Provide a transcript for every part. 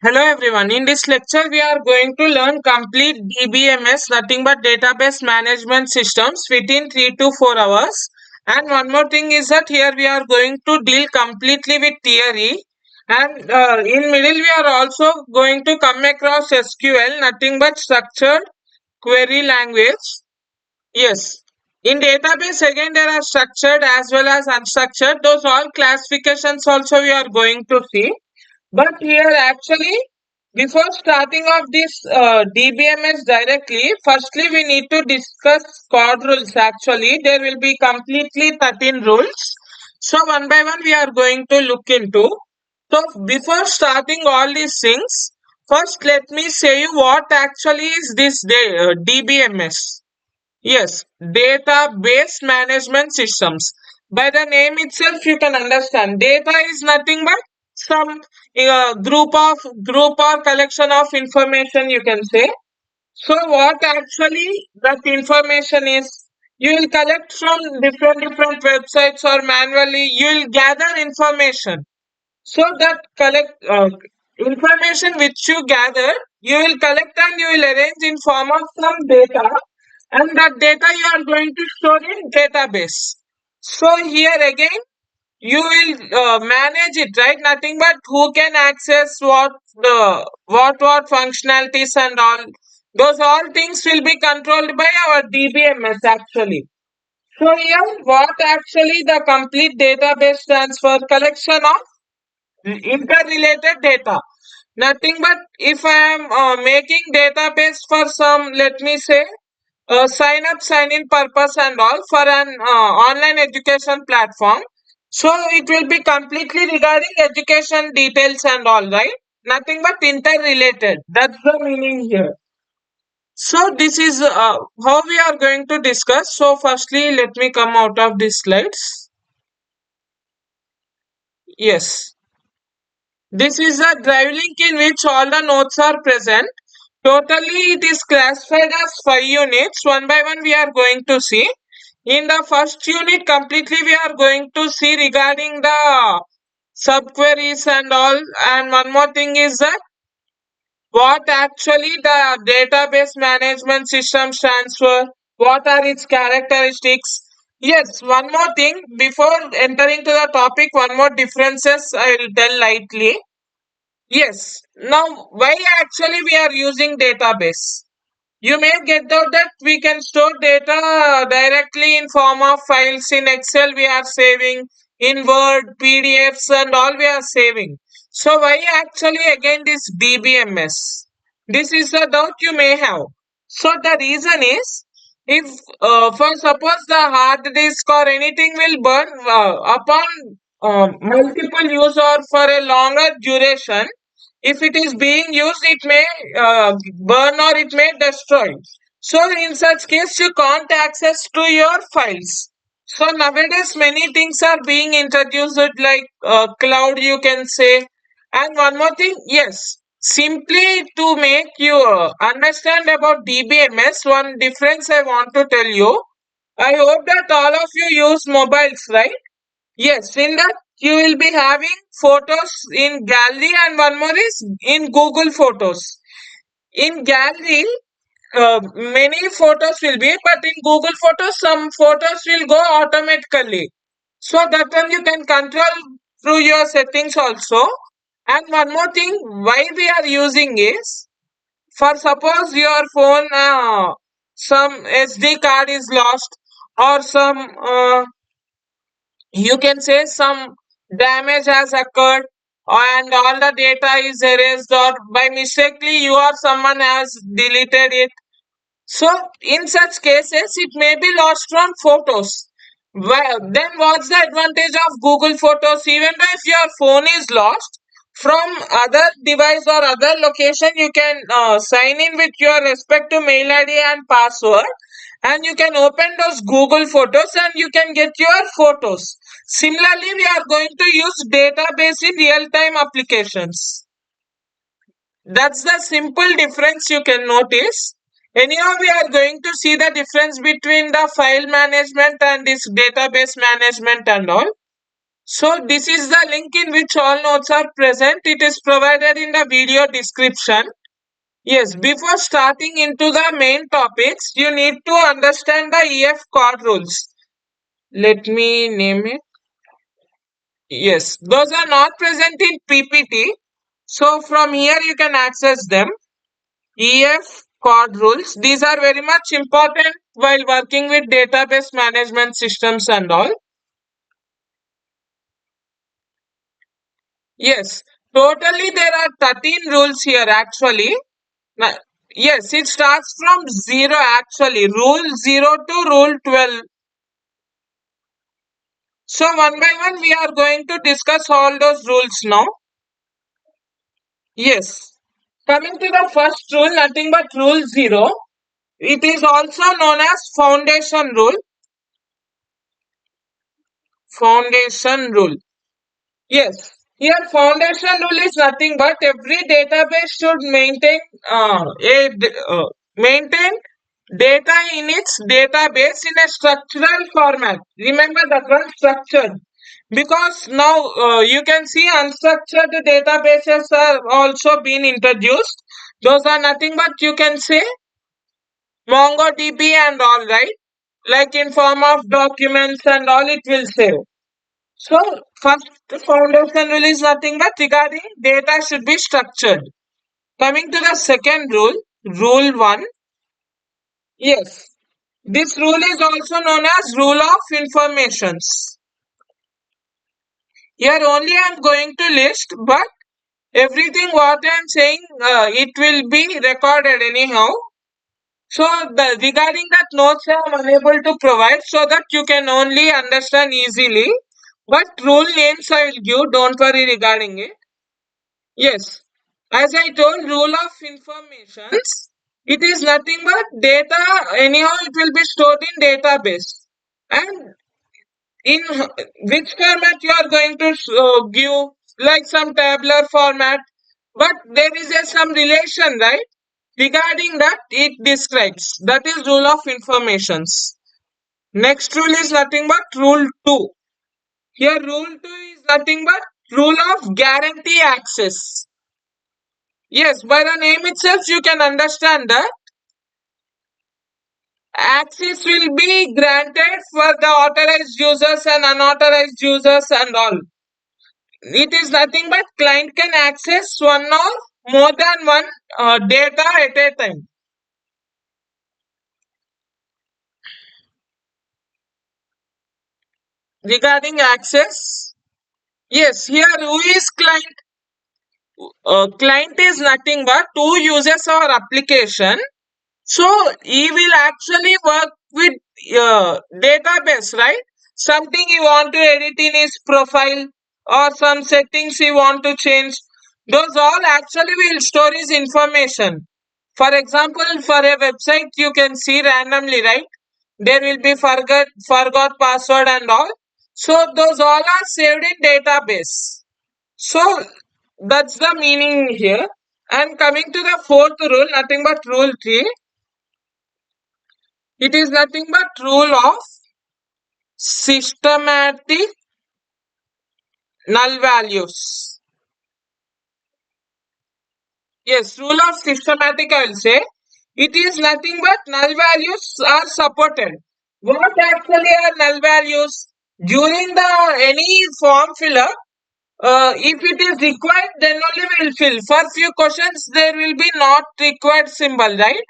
Hello everyone. In this lecture, we are going to learn complete DBMS, nothing but database management systems within 3 to 4 hours. And one more thing is that here we are going to deal completely with theory. And in middle, we are also going to come across SQL, nothing but structured query language. Yes. In database, again, there are structured as well as unstructured. Those all classifications also we are going to see. But here actually, before starting off this DBMS directly, firstly we need to discuss code rules actually. There will be completely 13 rules. So one by one we are going to look into. So before starting all these things, first let me say you what actually is this DBMS. Yes, database management systems. By the name itself, you can understand data is nothing but some group or collection of information. You can say. So, what actually that information is? You will collect from different websites or manually. You will gather information. So that collect information which you gather, you will collect and you will arrange in form of some data, and that data you are going to store in database. So here again, you will manage it, right? Nothing but who can access what functionalities and all. Those all things will be controlled by our DBMS actually. So here, what actually the complete database stands for? Collection of interrelated data. Nothing but if I am making database for some, let me say, sign up sign in purpose and all for an online education platform, so it will be completely regarding education details and all, right? Nothing but interrelated, that's the meaning here. So this is how we are going to discuss. So firstly let me come out of these slides. Yes. This is a drive link in which all the nodes are present. Totally, it is classified as 5 units. One by one, we are going to see. In the first unit, completely, we are going to see regarding the subqueries and all. And one more thing is that what actually the database management system stands for, what are its characteristics. Yes, one more thing before entering to the topic, one more differences I will tell lightly. Yes. Now, why actually we are using database? You may get out that we can store data directly in form of files in Excel. We are saving in Word, PDFs, and all we are saving. So why actually again this DBMS? This is the doubt you may have. So the reason is, if for suppose the hard disk or anything will burn upon multiple use or for a longer duration, if it is being used, it may burn or it may destroy. So in such case, you can't access to your files. So nowadays, many things are being introduced like cloud, you can say. And one more thing, yes, simply to make you understand about DBMS, one difference I want to tell you. I hope that all of you use mobiles, right? Yes, in that you will be having photos in gallery, and one more is in Google Photos. In gallery, many photos will be, but in Google Photos, some photos will go automatically. So that one you can control through your settings also. And one more thing, why we are using is, for suppose your phone, some SD card is lost, or some you can say some damage has occurred and all the data is erased, or by mistakenly you or someone has deleted it. So in such cases it may be lost from photos. Well, then what's the advantage of Google Photos? Even though if your phone is lost, from other device or other location you can sign in with your respective mail ID and password, and you can open those Google Photos and you can get your photos. Similarly, we are going to use database in real-time applications. That's the simple difference you can notice. Anyhow, we are going to see the difference between the file management and this database management and all. So this is the link in which all notes are present. It is provided in the video description. Yes, before starting into the main topics, you need to understand the E.F.Codd rules. Let me name it. Yes, those are not present in PPT. So from here you can access them. E.F.Codd rules. These are very much important while working with database management systems and all. Yes, totally there are 13 rules here actually. Na- Yes, it starts from 0 actually. Rule 0 to rule 12. So one by one we are going to discuss all those rules now. Yes. Coming to the first rule, nothing but rule 0. It is also known as foundation rule. Foundation rule. Yes. Here foundation rule is nothing but every database should maintain data in its database in a structural format. Remember that one, structured. Because now you can see unstructured databases are also being introduced. Those are nothing but you can say MongoDB and all, right? Like in form of documents and all it will save. So first foundation rule is nothing but regarding data should be structured. Coming to the second rule, rule 1. Yes, this rule is also known as rule of informations. Here only I am going to list, but everything what I am saying, it will be recorded anyhow. So regarding that notes I am unable to provide so that you can only understand easily. But rule names I will give, don't worry regarding it. Yes, as I told, rule of informations, it is nothing but data, anyhow it will be stored in database. And in which format you are going to give, like some tabular format, but there is some relation, right? Regarding that, it describes. That is rule of informations. Next rule is nothing but rule 2. Here rule 2 is nothing but rule of guarantee access. Yes, by the name itself you can understand that access will be granted for the authorized users and unauthorized users and all. It is nothing but client can access one or more than one data at a time. Regarding access, yes, here who is client? Client is nothing but who uses our application. So he will actually work with database, right? Something you want to edit in his profile or some settings you want to change. Those all actually will store his information. For example, for a website you can see randomly, right? There will be forgot password and all. So those all are saved in database. So that's the meaning here. And coming to the fourth rule, nothing but rule 3. It is nothing but rule of systematic null values. Yes, rule of systematic I will say. It is nothing but null values are supported. What actually are null values? During the any form fill up, if it is required, then only we will fill. For few questions, there will be not required symbol, right?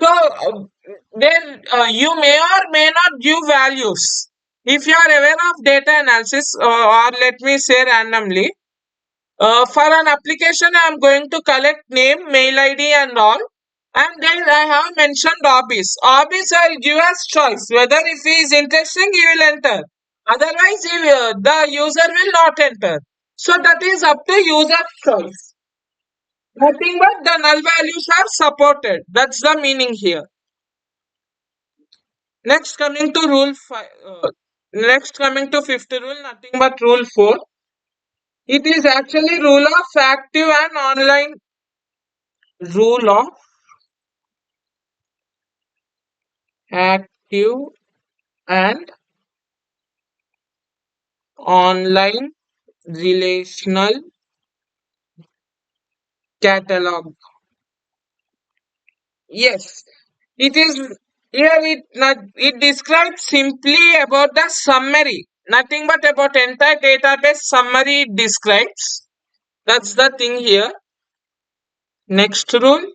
So then you may or may not give values. If you are aware of data analysis, or let me say randomly, for an application, I am going to collect name, mail ID, and all. And then I have mentioned hobbies. Hobbies I will give as choice. Whether if he is interesting, he will enter. Otherwise, the user will not enter. So that is up to user's choice. Nothing but the null values are supported. That's the meaning here. Next coming to rule 5. Next coming to fifth rule, nothing but rule 4. It is actually rule of active and online. Rule of active and online relational catalog. Yes, it is here. It describes simply about the summary, nothing but about entire database summary it describes. That's the thing here. Next rule.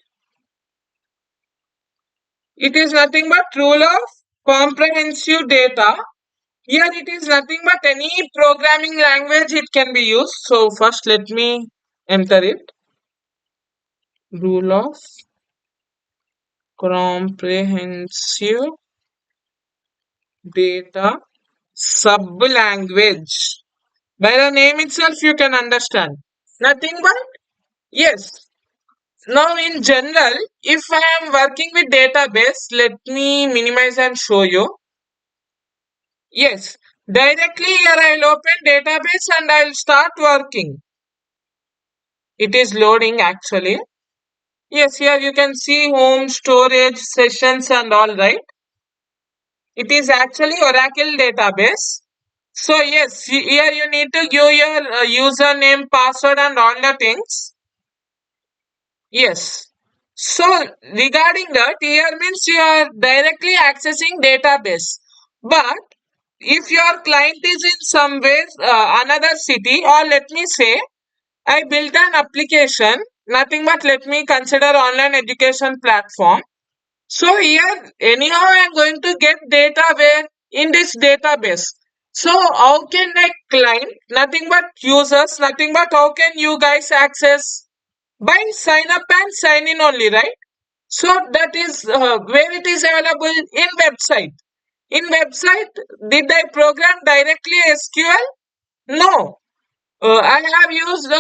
It is nothing but rule of comprehensive data. Here it is nothing but any programming language it can be used. So first let me enter it. Rule of comprehensive data sub-language. By the name itself you can understand. Nothing but yes. Now in general, if I am working with database, let me minimize and show you. Yes, directly here I'll open database and I'll start working. It is loading actually. Yes, here you can see home, storage, sessions and all, right. It is actually Oracle database. So yes, here you need to give your username, password and all the things. Yes. So regarding that, here means you are directly accessing database. But if your client is in somewhere another city, or let me say I built an application, nothing but let me consider online education platform. So here anyhow I am going to get data where in this database. So how can a client, nothing but users, nothing but how can you guys access by sign up and sign in only, right? So that is where it is available in website. In website, did I program directly SQL? No. I have used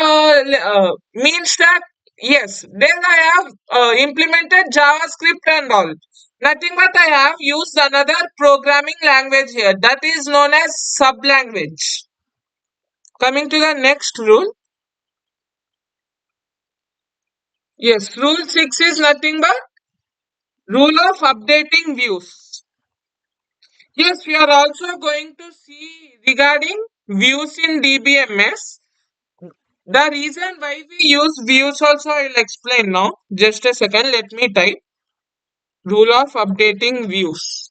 means that yes. Then I have implemented JavaScript and all. Nothing but I have used another programming language here that is known as sub language. Coming to the next rule. Yes, rule 6 is nothing but rule of updating views. Yes, we are also going to see regarding views in DBMS. The reason why we use views also I will explain now. Just a second, let me type rule of updating views.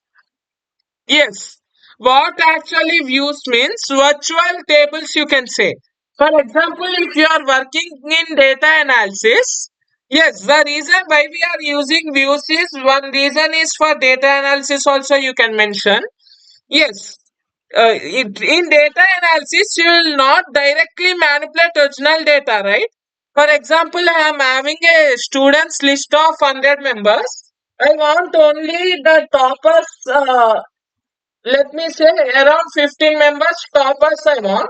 Yes, what actually views means virtual tables you can say. For example, if you are working in data analysis, yes, the reason why we are using views is one reason is for data analysis also you can mention. Yes, in data analysis, you will not directly manipulate original data, right? For example, I am having a students list of 100 members. I want only the toppers, let me say around 15 members toppers I want.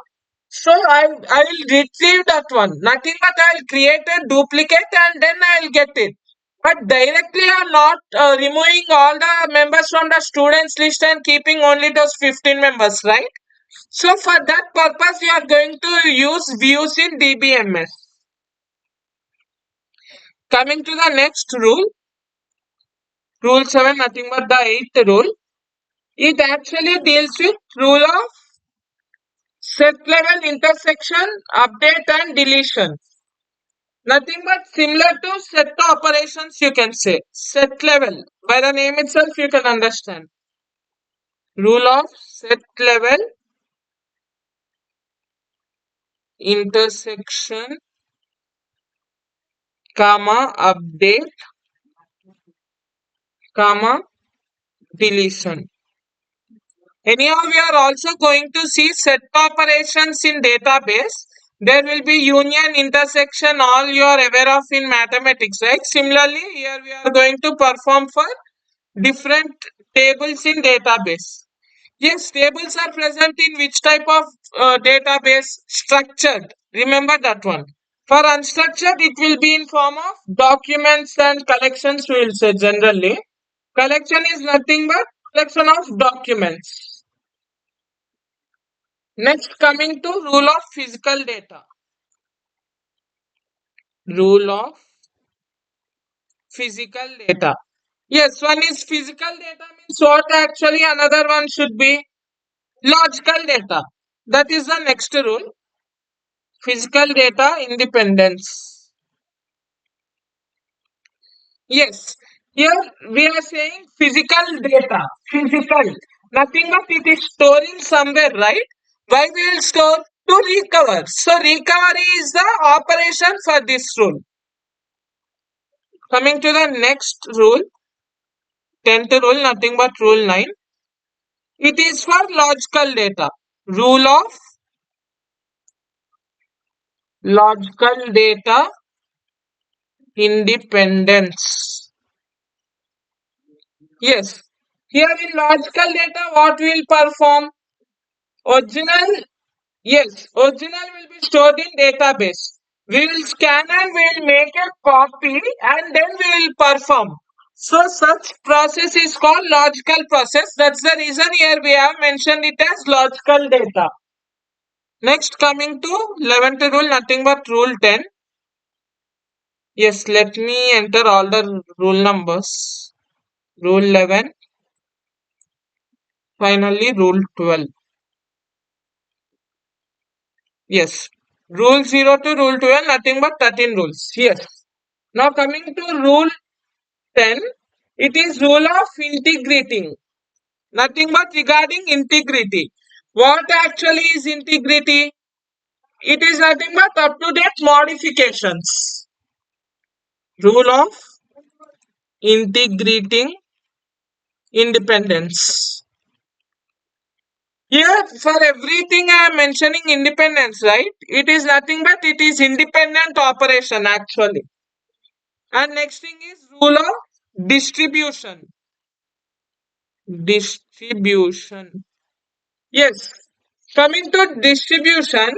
So I will retrieve that one. Nothing but I will create a duplicate and then I will get it. But directly I am not removing all the members from the students list and keeping only those 15 members, right? So for that purpose, we are going to use views in DBMS. Coming to the next rule, rule 7, nothing but the eighth rule. It actually deals with rule of set level intersection, update and deletion. Nothing but similar to set operations you can say. Set level. By the name itself you can understand. Rule of set level intersection, comma, update, comma, deletion. Anyhow, we are also going to see set operations in database. There will be union, intersection, all you are aware of in mathematics, right? Similarly, here we are going to perform for different tables in database. Yes, tables are present in which type of database? Structured. Remember that one. For unstructured, it will be in form of documents and collections, we will say generally. Collection is nothing but collection of documents. Next, coming to rule of physical data. Rule of physical data. Yes, one is physical data means what actually another one should be logical data. That is the next rule. Physical data independence. Yes, here we are saying physical data. Physical. Nothing but it is storing somewhere, right? Why we will store? To recover. So recovery is the operation for this rule. Coming to the next rule, 10th rule, nothing but rule 9. It is for logical data. Rule of logical data independence. Yes. Here in logical data, what will perform? Original, yes, original will be stored in database. We will scan and we will make a copy and then we will perform. So such process is called logical process. That's the reason here we have mentioned it as logical data. Next, coming to 11th rule, nothing but rule 10. Yes, let me enter all the rule numbers. Rule 11, finally rule 12. Yes, rule 0 to rule 12, nothing but 13 rules. Yes. Now coming to rule 10, it is rule of integrating. Nothing but regarding integrity. What actually is integrity? It is nothing but up to date modifications. Rule of integrating independence. Here, for everything I am mentioning independence, right? It is nothing but it is independent operation actually. And next thing is rule of distribution. Distribution. Yes. Coming to distribution,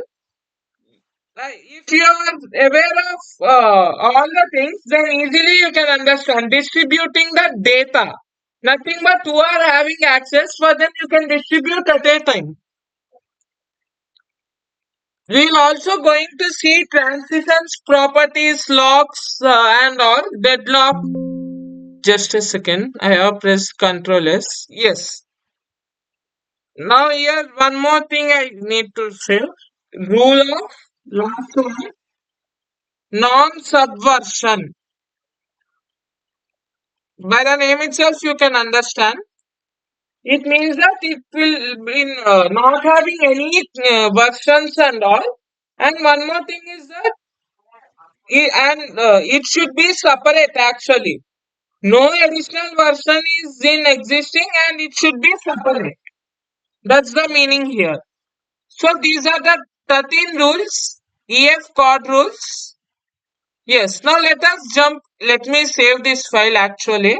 if you are aware of all the things, then easily you can understand distributing the data. Nothing but who are having access for them you can distribute at a time. We will also going to see transitions, properties, locks, and all deadlock. Just a second. I have pressed Control S. Yes. Now here one more thing I need to say. Rule of last one. Non-subversion. By the name itself, you can understand. It means that it will be not having any versions and all. And one more thing is that it should be separate actually. No additional version is in existing and it should be separate. That's the meaning here. So these are the 13 rules, E.F.Codd rules. Yes, now let us jump. Let me save this file actually.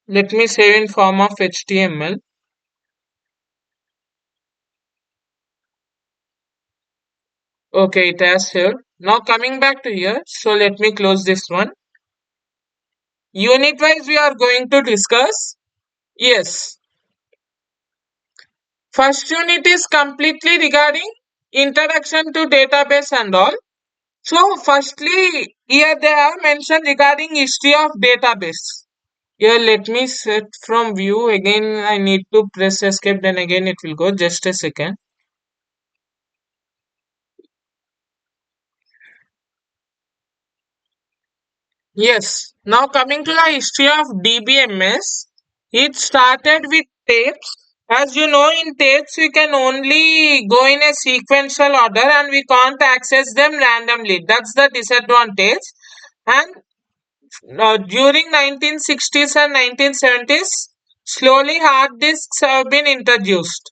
Let me save in form of HTML. Okay, it has saved. Now coming back to here. So let me close this one. Unit wise we are going to discuss. Yes. First unit is completely regarding introduction to database and all. So firstly, here they have mentioned regarding history of database. Here let me set from view again. I need to press escape, then again it will go. Just a second. Yes. Now coming to the history of DBMS, it started with tapes. As you know, in tapes we can only go in a sequential order and we can't access them randomly. That's the disadvantage. And during 1960s and 1970s, slowly hard disks have been introduced.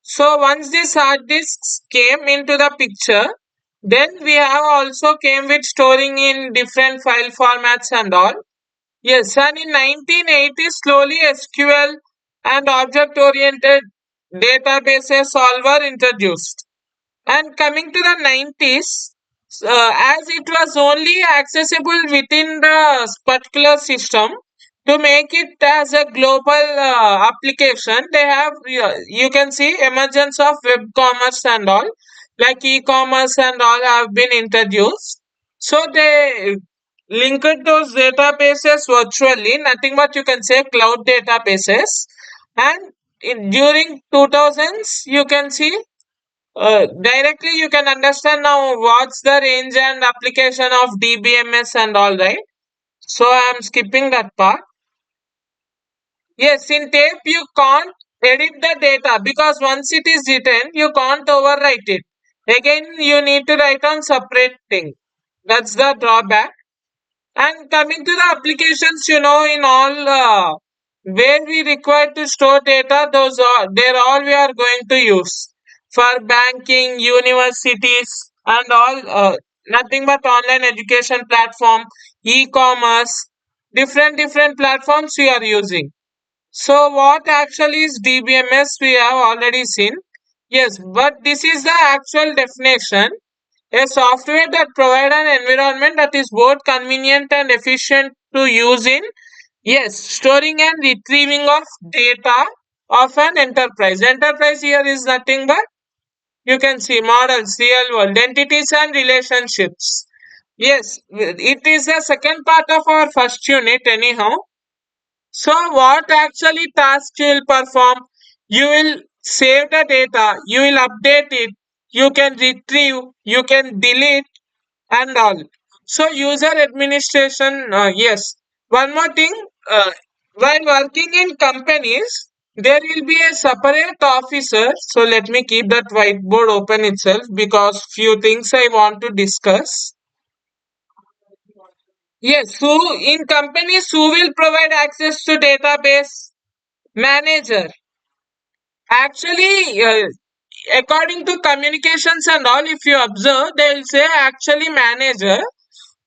So once these hard disks came into the picture, then we have also came with storing in different file formats and all. Yes, and in 1980 slowly SQL and object-oriented databases all were introduced. And coming to the 90s, as it was only accessible within the particular system, to make it as a global application, they have, you can see emergence of web commerce and all, like e-commerce and all have been introduced. So they linked those databases virtually, nothing but you can say cloud databases, and during 2000s, you can see directly you can understand now what's the range and application of DBMS and all, right? So I am skipping that part. Yes, in tape you can't edit the data because once it is written, you can't overwrite it. Again, you need to write on separate thing. That's the drawback. And coming to the applications, in all where we require to store data, those are they're all we are going to use for banking, universities, and all. Nothing but online education platform, e-commerce, different platforms we are using. So what actually is DBMS? We have already seen. Yes, but this is the actual definition. A software that provides an environment that is both convenient and efficient to use in, yes, storing and retrieving of data of an enterprise. Enterprise here is nothing but you can see models, real world entities and relationships. Yes, it is the second part of our first unit anyhow. So what actually tasks you will perform? You will save the data, you will update it, you can retrieve, you can delete and all. So user administration, yes. One more thing, while working in companies, there will be a separate officer. So let me keep that whiteboard open itself because few things I want to discuss. Yes, so in companies who will provide access to database manager. Actually, according to communications and all, if you observe, they will say actually manager,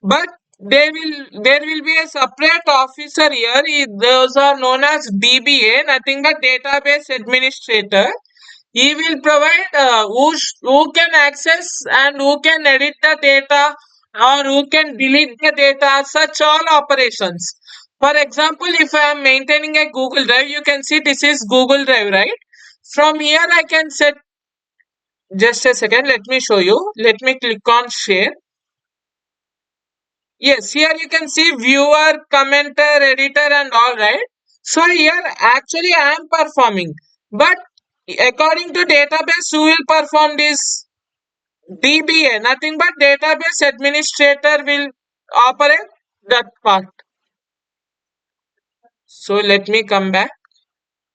but there will be a separate officer here. Those are known as DBA, nothing but database administrator. He will provide who can access and who can edit the data or who can delete the data, such all operations. For example, if I am maintaining a Google Drive, you can see this is Google Drive, right? From here, I can set just a second. Let me show you. Let me click on share. Yes, here you can see viewer, commenter, editor, and all, right. So here actually I am performing, but according to database, who will perform this? DBA, nothing but database administrator will operate that part. So let me come back.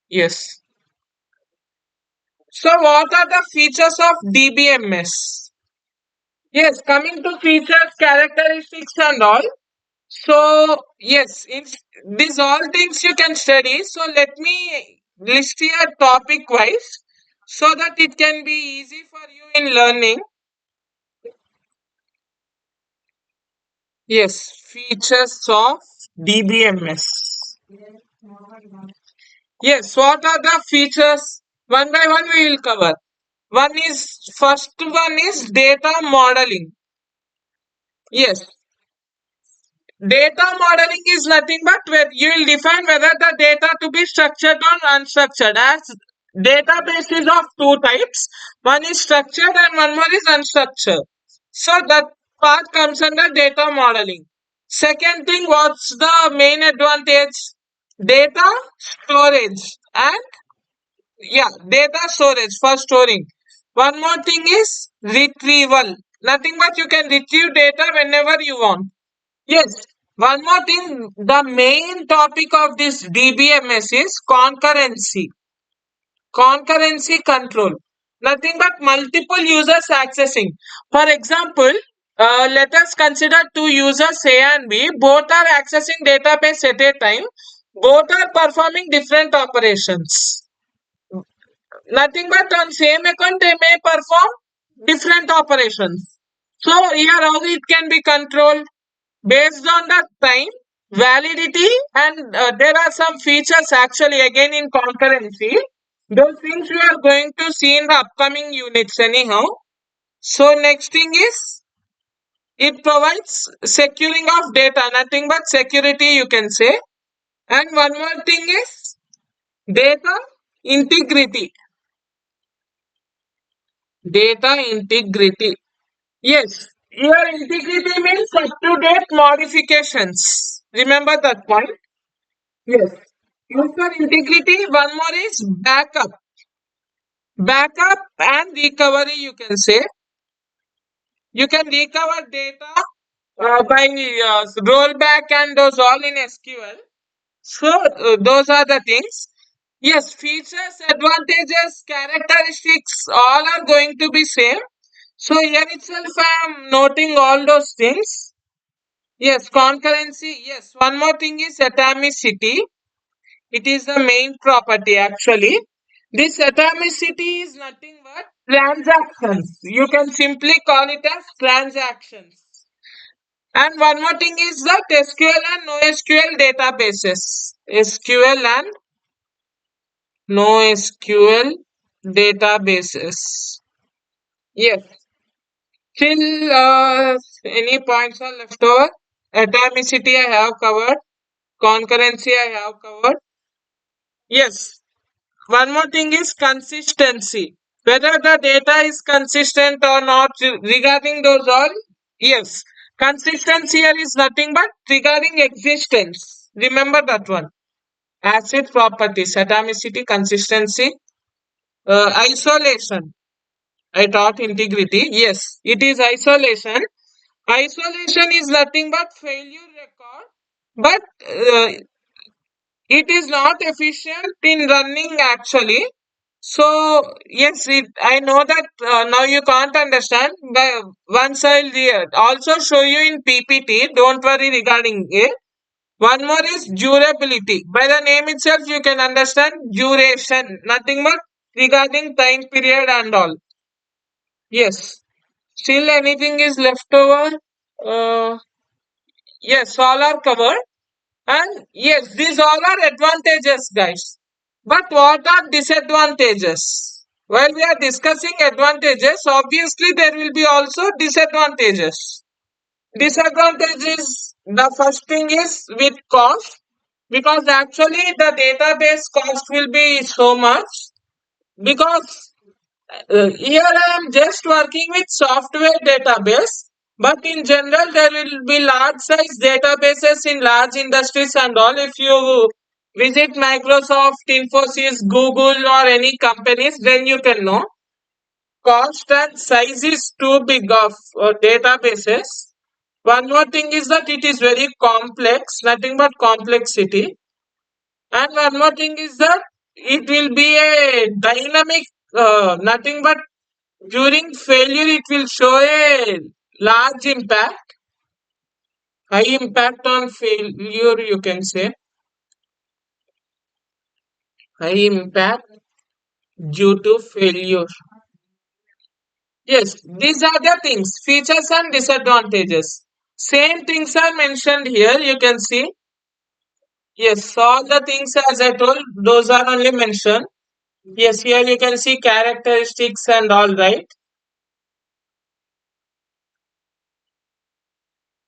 Yes. So what are the features of DBMS? Yes, coming to features, characteristics, and all. So yes, these all things you can study. So let me list here topic wise so that it can be easy for you in learning. Yes, features of DBMS. Yes, what are the features? One by one we will cover. First one is data modeling. Yes, data modeling is nothing but where you will define whether the data to be structured or unstructured. As database is of two types, one is structured and one more is unstructured. So that part comes under data modeling. Second thing, what's the main advantage? Data storage and yeah, data storage for storing. One more thing is retrieval. Nothing but you can retrieve data whenever you want. Yes, one more thing, the main topic of this DBMS is concurrency. Concurrency control. Nothing but multiple users accessing. For example, let us consider two users A and B. Both are accessing database at a time. Both are performing different operations. Nothing but on same account they may perform different operations. So here how it can be controlled based on the time, validity, and there are some features actually again in concurrency. Those things we are going to see in the upcoming units anyhow. So next thing is it provides securing of data, nothing but security you can say. And one more thing is data integrity. Data integrity. Yes, here integrity means up to date modifications. Remember that point? Yes. After integrity, one more is backup. Backup and recovery, you can say. You can recover data by rollback and those all in SQL. So those are the things. Yes, features, advantages, characteristics, all are going to be same. So here itself I am noting all those things. Yes, concurrency. Yes, one more thing is atomicity. It is the main property actually. This atomicity is nothing but transactions. You can simply call it as transactions. And one more thing is that SQL and NoSQL databases. SQL and NoSQL databases. Yes. Still, any points are left over? Atomicity I have covered. Concurrency I have covered. Yes. One more thing is consistency. Whether the data is consistent or not regarding those all. Yes. Consistency here is nothing but regarding existence. Remember that one. Acid properties, atomicity, consistency, isolation. I taught integrity. Yes, it is isolation. Isolation is nothing but failure record, but it is not efficient in running actually. So yes, I know that now you can't understand. But once I'll also show you in PPT. Don't worry regarding it. One more is durability. By the name itself, you can understand duration. Nothing but regarding time period and all. Yes. Still anything is left over? Uh, yes, all are covered. And yes, these all are advantages, guys. But what are disadvantages? While we are discussing advantages, obviously there will be also disadvantages. Disadvantages, the first thing is with cost, because actually the database cost will be so much, because here I am just working with software database, but in general there will be large size databases in large industries and all. If you visit Microsoft, Infosys, Google or any companies, then you can know cost and size is too big of databases. One more thing is that it is very complex, nothing but complexity. And one more thing is that it will be a dynamic, nothing but during failure, it will show a large impact, high impact on failure, you can say, high impact due to failure. Yes, these are the things, features and disadvantages. Same things are mentioned here, you can see. Yes, all the things as I told, those are only mentioned. Yes, here you can see characteristics and all, right.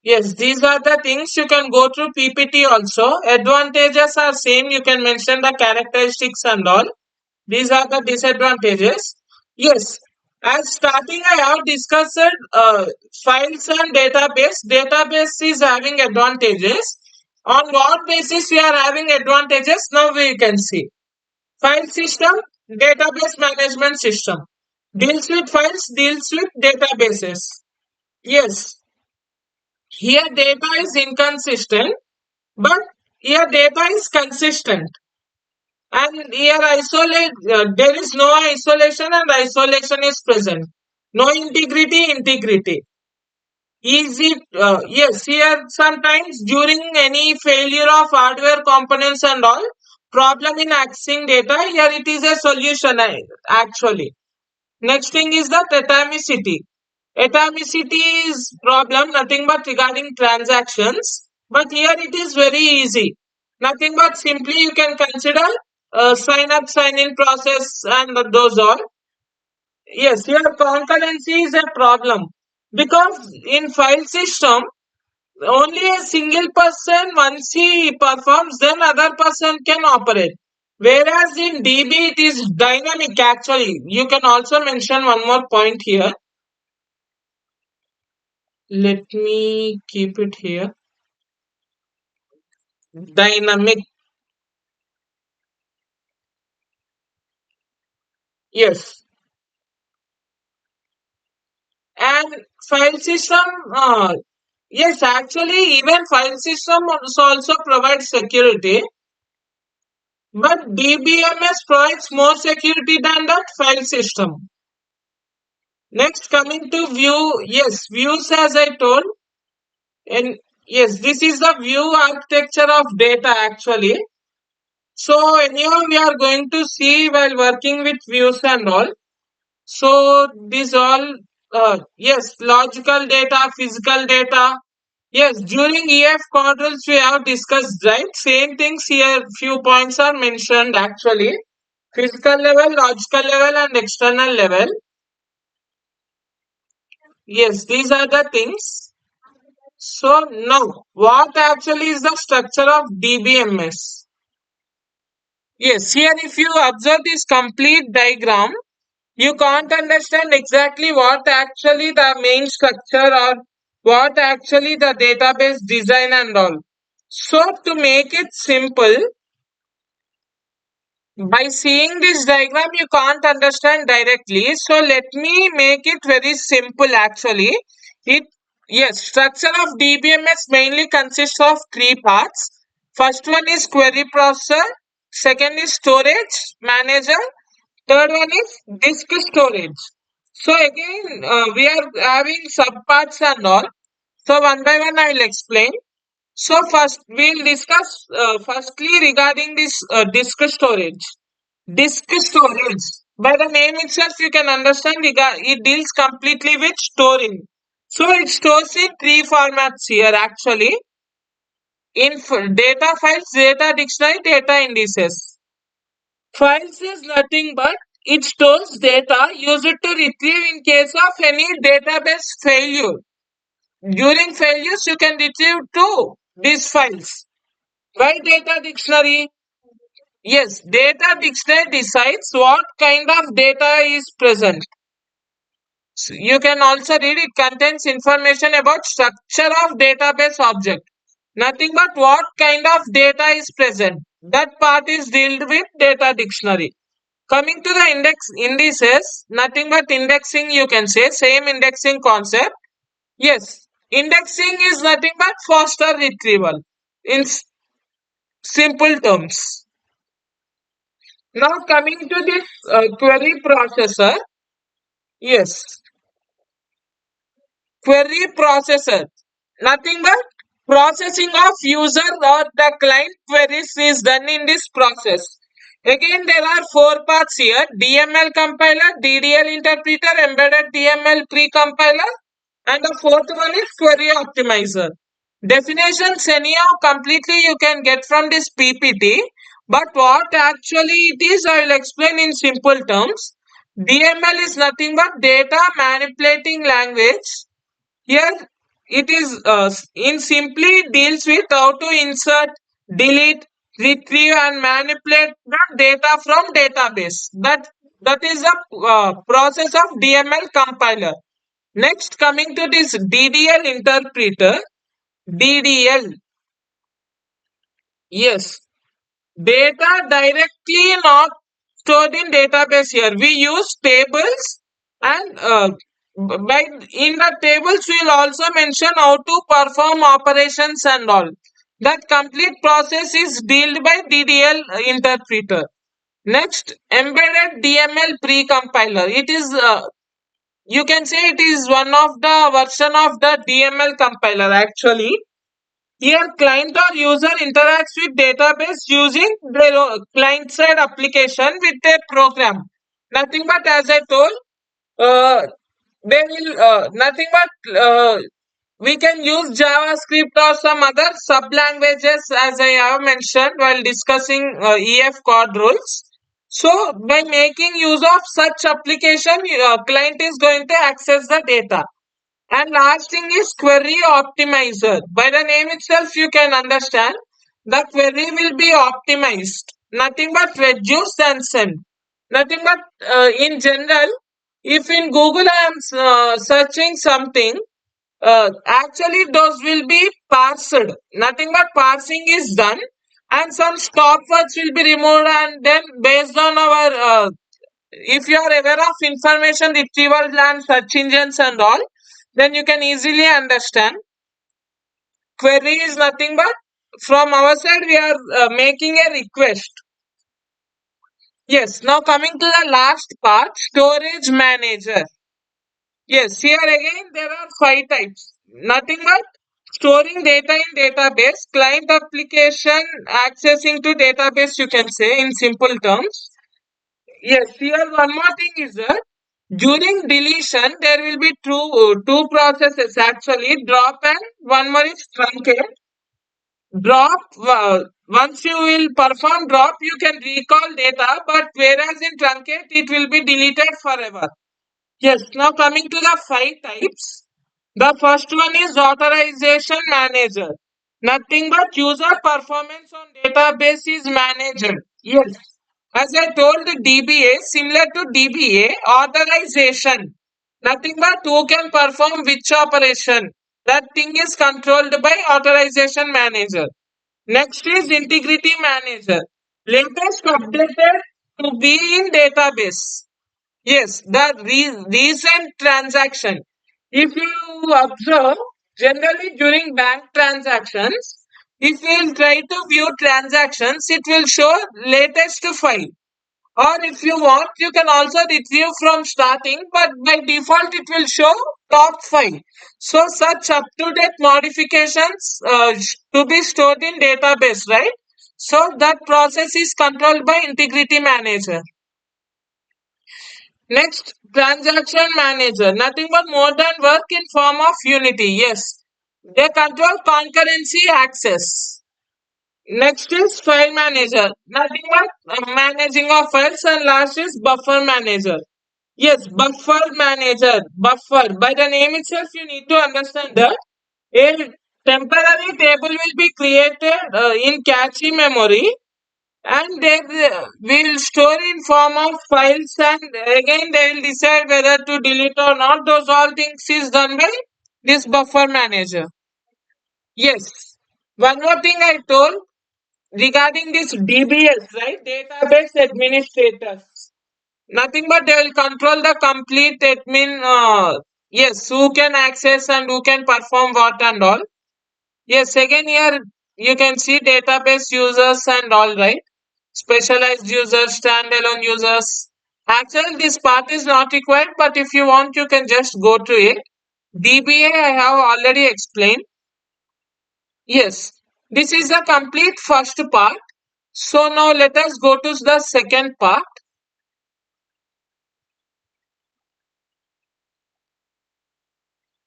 Yes, these are the things you can go through PPT also. Advantages are same. You can mention the characteristics and all. These are the disadvantages. Yes, as starting I have discussed files and database. Database is having advantages. On what basis we are having advantages? Now we can see. File system, database management system. Deals with files, deals with databases. Yes, here data is inconsistent, but here data is consistent. And here there is no isolation and isolation is present. No integrity, integrity. Easy, yes, here sometimes during any failure of hardware components and all, problem in accessing data, here it is a solution actually. Next thing is the atomicity. Atomicity is problem nothing but regarding transactions, but here it is very easy. Nothing but simply you can consider sign up, sign in process and those all. Yes, here concurrency is a problem, because in file system only a single person once he performs, then other person can operate. Whereas in DB it is dynamic actually. You can also mention one more point here. Let me keep it here. Dynamic. Yes. And file system, yes, actually, even file system also provides security, but DBMS provides more security than that file system. Next, coming to view, yes, views as I told, and yes, this is the view architecture of data actually. So anyhow, we are going to see while working with views and all. So these all, yes, logical data, physical data. Yes, during E.F.Codd rules we have discussed, right? Same things here, few points are mentioned actually. Physical level, logical level and external level. Yes, these are the things. So now, what actually is the structure of DBMS? Yes, here if you observe this complete diagram, you can't understand exactly what actually the main structure or what actually the database design and all. So to make it simple, by seeing this diagram you can't understand directly. So let me make it very simple actually. It Yes, structure of DBMS mainly consists of three parts. First one is query processor, second is storage manager, third one is disk storage. So again, we are having subparts and all. So one by one I will explain. So first we'll discuss firstly regarding this disk storage. Disk storage. By the name itself, you can understand it deals completely with storing. So it stores in three formats here actually. Data files, data dictionary, data indices. Files is nothing but it stores data used to retrieve in case of any database failure. During failures, you can retrieve to these files. Why data dictionary? Yes, data dictionary decides what kind of data is present. You can also read it contains information about structure of database object. Nothing but what kind of data is present. That part is dealt with data dictionary. Coming to the indices, nothing but indexing you can say, same indexing concept. Yes, indexing is nothing but faster retrieval in simple terms. Now coming to this query processor, yes, query processor, nothing but processing of user or the client queries is done in this process. Again, there are four parts here: DML compiler, DDL interpreter, embedded DML pre-compiler, and the fourth one is query optimizer. Definitions anyhow completely you can get from this PPT, but what actually it is, I will explain in simple terms. DML is nothing but data manipulating language. Here it is in simply deals with how to insert, delete, retrieve and manipulate the data from database. That is the process of DML compiler. Next, coming to this DDL interpreter, DDL, yes, data directly not stored in database here. We use tables and by in the tables we will also mention how to perform operations and all. That complete process is dealt by DDL interpreter. Next, embedded DML pre-compiler. It is you can say it is one of the version of the DML compiler actually. Here, client or user interacts with database using their client-side application with a program. Nothing but, as I told, uh, they will nothing but we can use JavaScript or some other sub languages, as I have mentioned while discussing E.F.Codd rules. So, by making use of such application, client is going to access the data. And last thing is query optimizer. By the name itself, you can understand the query will be optimized. Nothing but reduce and send. Nothing but in general, if in Google I am searching something, actually those will be parsed. Nothing but parsing is done, and some stop words will be removed, and then based on our if you are aware of information retrieval and search engines and all, then you can easily understand. Query is nothing but from our side we are making a request. Yes, now coming to the last part, storage manager. Yes, here again there are five types. Nothing but storing data in database, client application accessing to database, you can say in simple terms. Yes, here one more thing is that during deletion there will be two processes actually, drop and one more is truncate. Drop, once you will perform drop, you can recall data, but whereas in truncate it will be deleted forever. Yes, now coming to the five types. The first one is authorization manager. Nothing but user performance on database is managed. Yes. As I told, DBA, similar to DBA, authorization. Nothing but who can perform which operation. That thing is controlled by authorization manager. Next is integrity manager. Latest updated to be in database. Yes, the recent transaction. If you observe, generally during bank transactions, if you will try to view transactions, it will show latest file. Or if you want, you can also retrieve from starting, but by default it will show top file. So such up-to-date modifications to be stored in database, right? So that process is controlled by integrity manager. Next, transaction manager, nothing but modern work in form of Unity. Yes, they control concurrency access. Next is file manager, nothing but managing of files, and last is buffer manager. Yes, buffer manager, buffer. By the name itself, you need to understand that a temporary table will be created in cache memory, and they will store in form of files, and again they will decide whether to delete or not. Those all things is done by this buffer manager. Yes, one more thing I told regarding this DBS, right, database administrators, nothing but they will control the complete admin, yes, who can access and who can perform what and all. Yes, again here you can see database users and all, right? Specialized users, standalone users. Actually, this part is not required, but if you want, you can just go to it. DBA, I have already explained. Yes, this is the complete first part. So now let us go to the second part.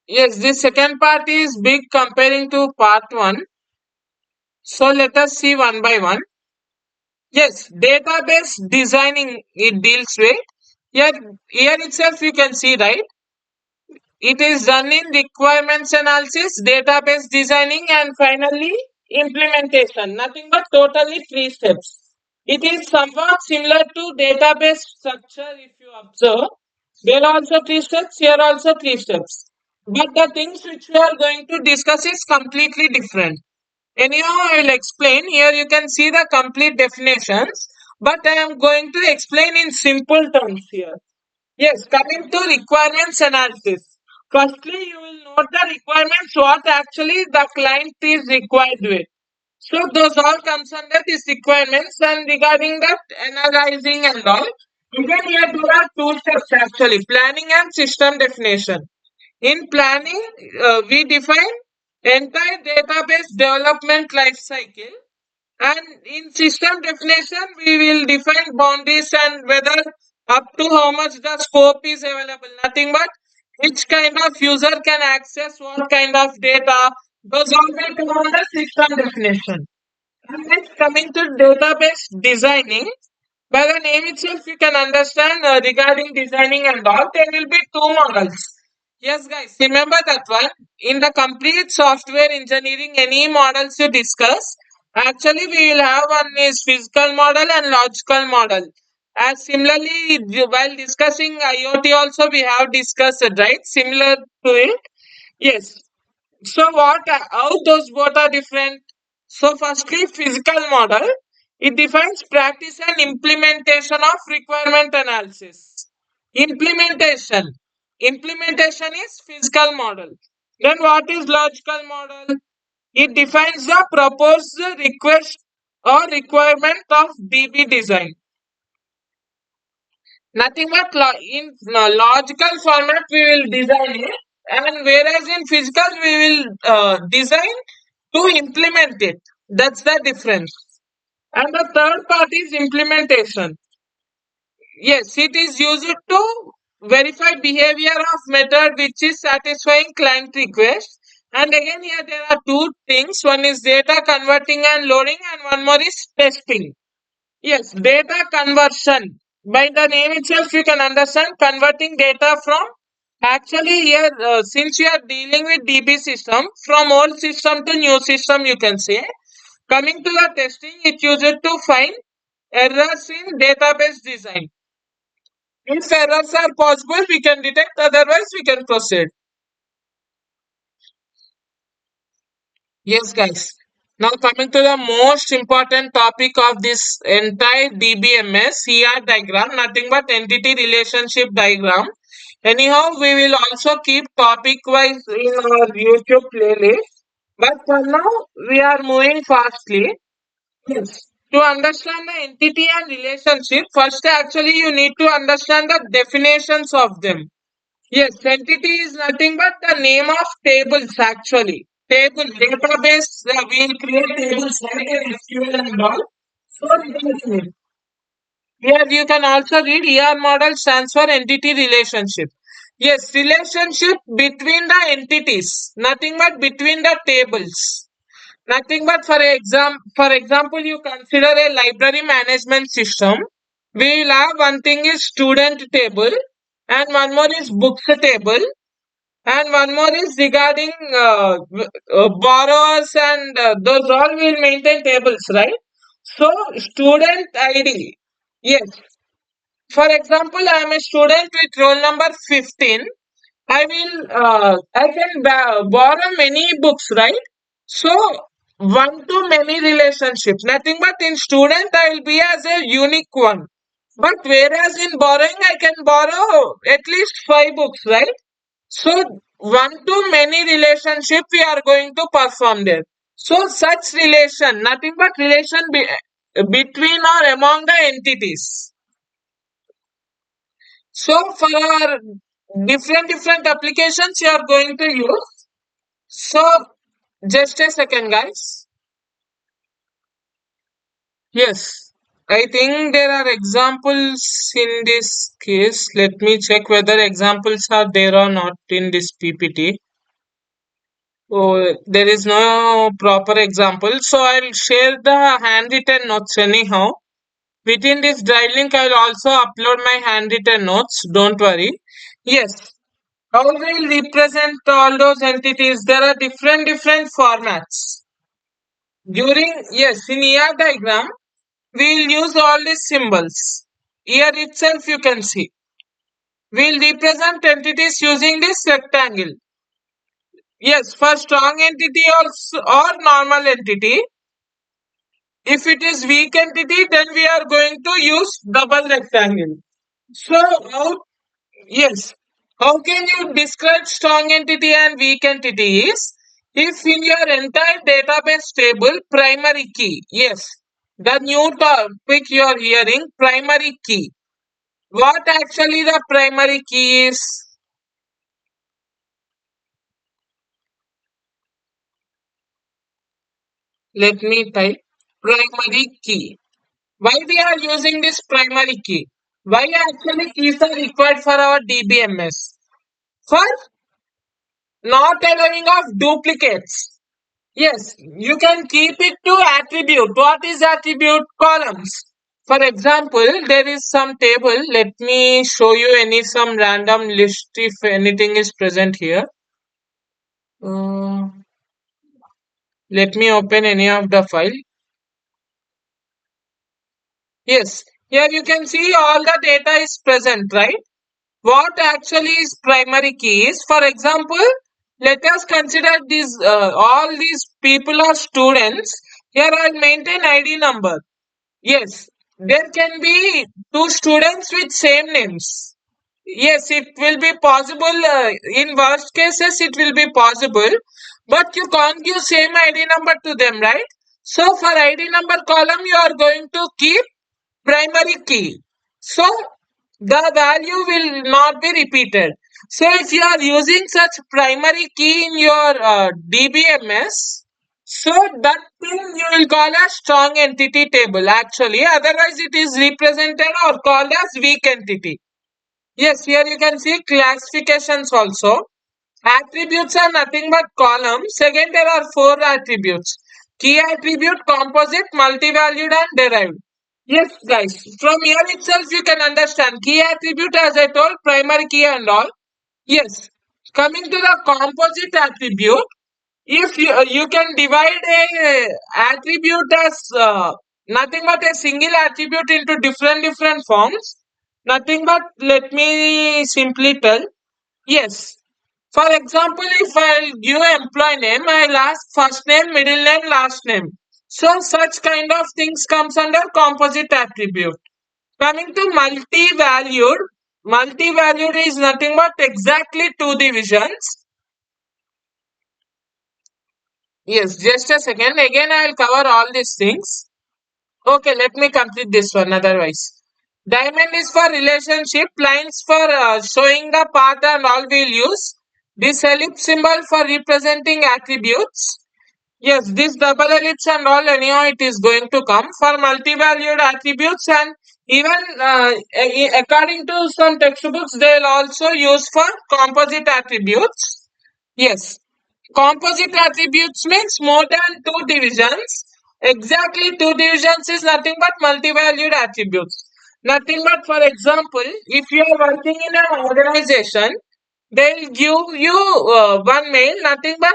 Yes, this second part is big comparing to part one. So let us see one by one. Yes, database designing it deals with. Here, here itself you can see, right? It is done in requirements analysis, database designing, and finally implementation. Nothing but totally three steps. It is somewhat similar to database structure if you observe. There are also three steps, here also three steps. But the things which we are going to discuss is completely different. Anyhow, I will explain. Here you can see the complete definitions, but I am going to explain in simple terms here. Yes, coming to requirements analysis. Firstly, you will note the requirements, what actually the client is required with. So those all comes under these requirements, and regarding that analyzing and all. Again, here there are two steps actually, planning and system definition. In planning, we define entire database development life cycle, and in system definition, we will define boundaries and whether up to how much the scope is available. Nothing but which kind of user can access what kind of data. Those all will come under system definition. And next, coming to database designing, by the name itself, you can understand regarding designing and all, there will be two models. Yes, guys, remember that one. In the complete software engineering, any models you discuss, actually we will have one is physical model and logical model. As similarly, while discussing IoT also we have discussed, right? Similar to it. Yes. So what? How those both are different? So firstly, physical model. It defines practice and implementation of requirement analysis. Implementation. Implementation is physical model. Then what is logical model? It defines the proposed request or requirement of DB design. Nothing but in logical format we will design it, and whereas in physical we will design to implement it. That's the difference. And the third part is implementation. Yes, it is used to verify behavior of method which is satisfying client request. And again here there are two things. One is data converting and loading, and one more is testing. Yes, data conversion. By the name itself, you can understand converting data from. Actually, here, since you are dealing with DB system, from old system to new system, you can say. Coming to the testing, it used to find errors in database design. If errors are possible, we can detect, otherwise, we can proceed. Yes, guys. Now coming to the most important topic of this entire DBMS ER diagram, nothing but entity relationship diagram. Anyhow, we will also keep topic wise in our YouTube playlist. But for now, we are moving fastly. Yes. To understand the entity and relationship, first actually you need to understand the definitions of them. Yes, entity is nothing but the name of tables actually. Table database, we will create tables like an SQL and all. So relationship. Here you can also read ER model stands for entity relationship. Yes, relationship between the entities, nothing but between the tables. Nothing but for example, you consider a library management system. We will have one thing is student table and one more is books table and one more is regarding borrowers and those all will maintain tables, right? So student ID. Yes. For example, I am a student with roll number 15. I can borrow many books, right? So one to many relationships. Nothing but in student I will be as a unique one. But whereas in borrowing I can borrow at least 5 books, right? So one to many relationship we are going to perform there. So such relation, nothing but relation between or among the entities. So for our different applications you are going to use. So just a second, guys. Yes, I think there are examples in this case. Let me check whether examples are there or not in this PPT. Oh, there is no proper example. So I'll share the handwritten notes anyhow. Within this drive link, I'll also upload my handwritten notes. Don't worry. Yes. How we'll represent all those entities? There are different formats. Yes, in ER diagram, we'll use all these symbols. Here itself you can see. We'll represent entities using this rectangle. Yes, for strong entity or normal entity. If it is weak entity, then we are going to use double rectangle. So, yes, how can you describe strong entity and weak entity is if in your entire database table, primary key, yes, the new topic you are hearing, primary key. What actually the primary key is? Let me type primary key. Why we are using this primary key? Why actually keys are required for our DBMS? For not allowing of duplicates. Yes, you can keep it to attribute. What is attribute? Columns. For example, there is some table. Let me show you some random list if anything is present here. Uh, Let me open any of the file. Yes, here you can see all the data is present, right? What actually is primary key is, for example, let us consider all these people are students. Here I'll maintain ID number. Yes, there can be two students with same names. Yes, it will be possible. In worst cases, it will be possible, but you can't give same ID number to them, right? So for ID number column, you are going to keep primary key. So the value will not be repeated. So if you are using such primary key in your DBMS, so that thing you will call as strong entity table actually. Otherwise, it is represented or called as weak entity. Yes, here you can see classifications also. Attributes are nothing but columns. Again, there are four attributes. Key attribute, composite, multivalued and derived. Yes, guys. From here itself, you can understand. Key attribute, as I told, primary key and all. Yes. Coming to the composite attribute, if you can divide a attribute as nothing but a single attribute into different forms. Nothing but let me simply tell. Yes. For example, if I'll give employee name, I'll ask first name, middle name, last name. So such kind of things comes under composite attribute. Coming to multi-valued is nothing but exactly two divisions. Yes, just a second. Again, I'll cover all these things. Okay, let me complete this one otherwise. Diamond is for relationship, lines for showing the path and all we'll use. This ellipse symbol for representing attributes. Yes, this double ellipse and all anyhow it is going to come for multi-valued attributes and even according to some textbooks they will also use for composite attributes. Yes, composite attributes means more than two divisions. Exactly two divisions is nothing but multi-valued attributes. Nothing but for example, if you are working in an organization, they'll give you one mail, nothing but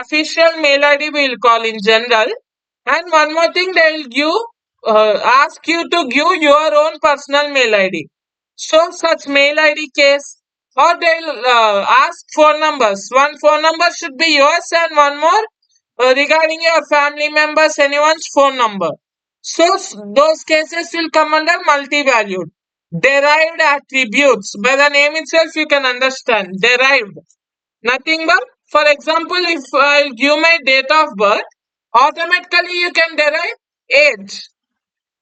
official mail ID we'll call in general. And one more thing, they'll give ask you to give your own personal mail ID. So such mail ID case, or they'll ask phone numbers. One phone number should be yours, and one more regarding your family members, anyone's phone number. So those cases will come under multi-valued. Derived attributes. By the name itself, you can understand. Derived. Nothing but, for example, if I'll give my date of birth, automatically you can derive age.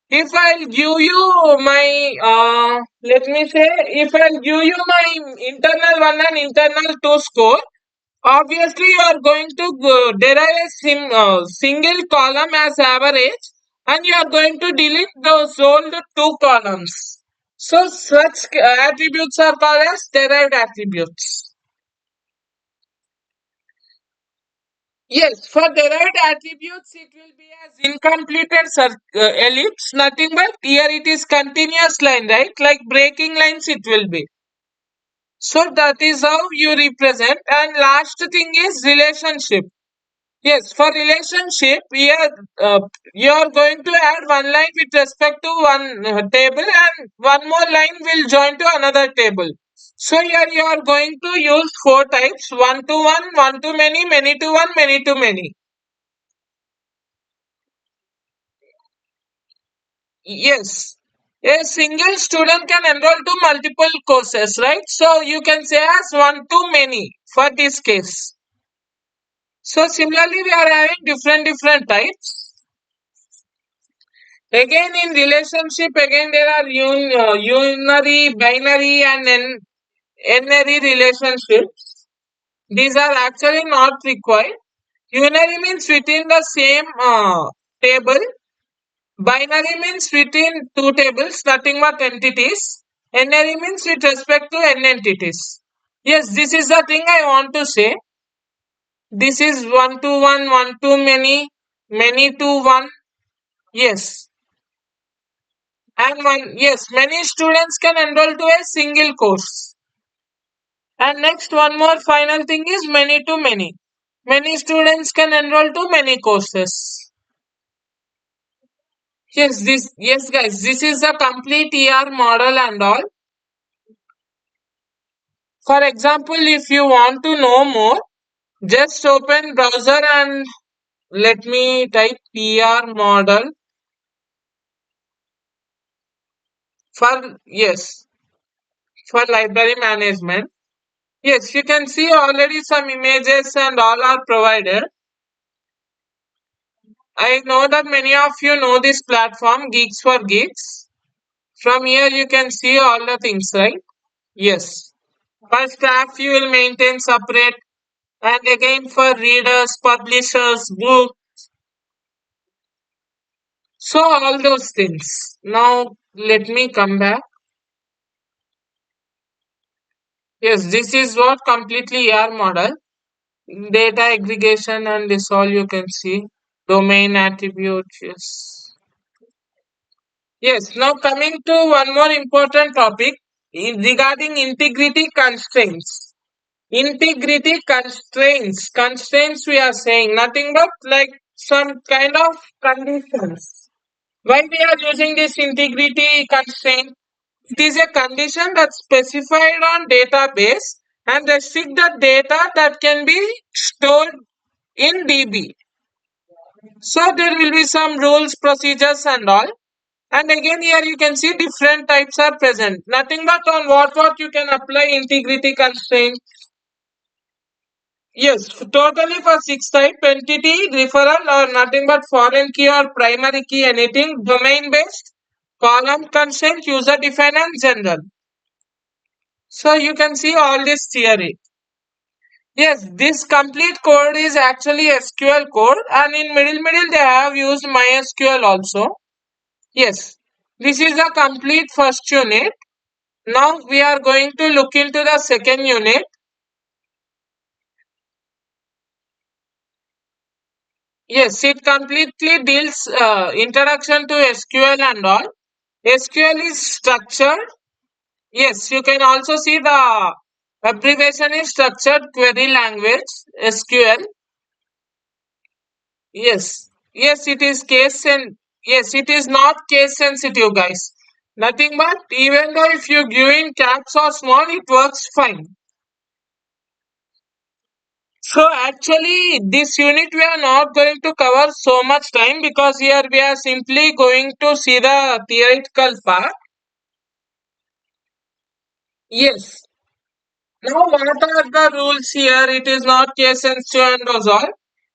If I'll give you my, let me say, if I'll give you my internal 1 and internal 2 score, obviously you are going to derive a single column as average and you are going to delete those old two columns. So such attributes are called as derived attributes. Yes, for derived attributes, it will be as incompleted ellipse, nothing but here it is continuous line, right? Like breaking lines, it will be. So that is how you represent. And last thing is relationship. Yes, for relationship, here you are going to add one line with respect to one table, and one more line will join to another table. So here you are going to use four types: one to one to many to one, many to many. Yes, a single student can enroll to multiple courses, right? So you can say as one to many for this case. So similarly, we are having different types. Again, in relationship, again there are unary, binary, and n-ary relationships. These are actually not required. Unary means within the same table. Binary means within two tables, nothing but entities. N-ary means with respect to n entities. Yes, this is the thing I want to say. This is one to many to one. Yes. And one, yes, many students can enroll to a single course. And next, one more final thing is many to many. Many students can enroll to many courses. Yes, guys, this is the complete ER model and all. For example, if you want to know more, just open browser and let me type PR model. yes, for library management. Yes, you can see already some images and all are provided. I know that many of you know this platform, Geeks for Geeks. From here you can see all the things, right? Yes. For staff you will maintain separate, and again for readers, publishers, book. So all those things. Now let me come back. Yes, this is what completely ER model. Data aggregation and this all you can see. Domain attributes. Yes. Yes. Now coming to one more important topic regarding integrity constraints. Integrity constraints. Constraints we are saying nothing but like some kind of conditions. Why we are using this integrity constraint? It is a condition that's specified on database and restrict the data that can be stored in DB. So there will be some rules, procedures and all. And again here you can see different types are present. Nothing but on what you can apply integrity constraint. Yes, totally for 6 type entity, referral or nothing but foreign key or primary key anything, domain based, column constraint, user defined and general. So you can see all this theory. Yes, this complete code is actually SQL code and in middle they have used MySQL also. Yes, this is the complete first unit. Now we are going to look into the second unit. Yes, it completely deals introduction to SQL and all. SQL is structured. Yes, you can also see the abbreviation is structured query language SQL. Yes, yes, it is yes, it is not case sensitive, guys. Nothing but even though if you give in caps or small, it works fine. So actually, this unit we are not going to cover so much time because here we are simply going to see the theoretical part. Yes. Now, what are the rules here? It is not case sensitive and those all.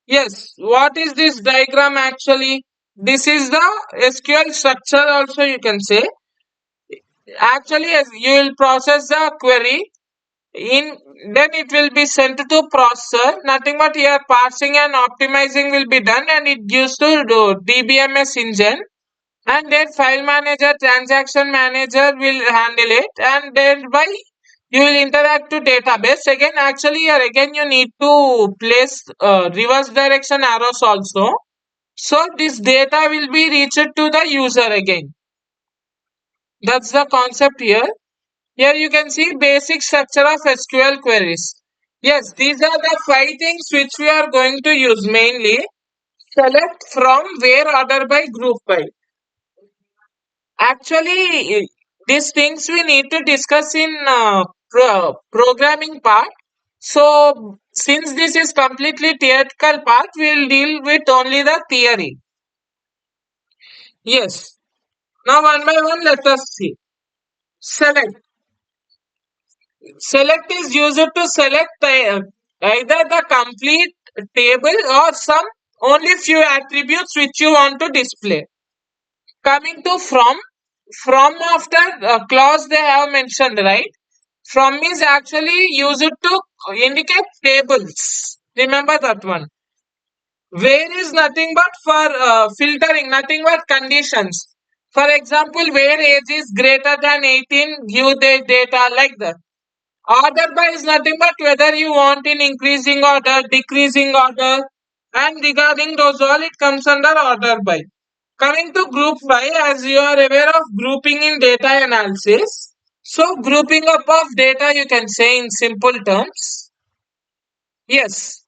Yes. What is this diagram actually? This is the SQL structure also you can say. Actually, yes, you will process the query in then it will be sent to processor. Nothing but here parsing and optimizing will be done and it gives to DBMS engine and then file manager, transaction manager will handle it and thereby you will interact to database. Again, actually here again you need to place reverse direction arrows also. So this data will be reached to the user again. That's the concept here. Here you can see basic structure of SQL queries. Yes, these are the 5 things which we are going to use mainly. Select from, where, order by, group by. Actually, these things we need to discuss in programming part. So, since this is completely theoretical part, we will deal with only the theory. Yes. Now, one by one, let us see. Select. Select is used to select either the complete table or some only few attributes which you want to display. Coming to from after clause they have mentioned, right? From is actually used to indicate tables. Remember that one. Where is nothing but for filtering, nothing but conditions. For example, where age is greater than 18, give the data like that. Order by is nothing but whether you want in increasing order, decreasing order, and regarding those all, it comes under order by. Coming to group by, as you are aware of grouping in data analysis. So, grouping up of data, you can say in simple terms. Yes.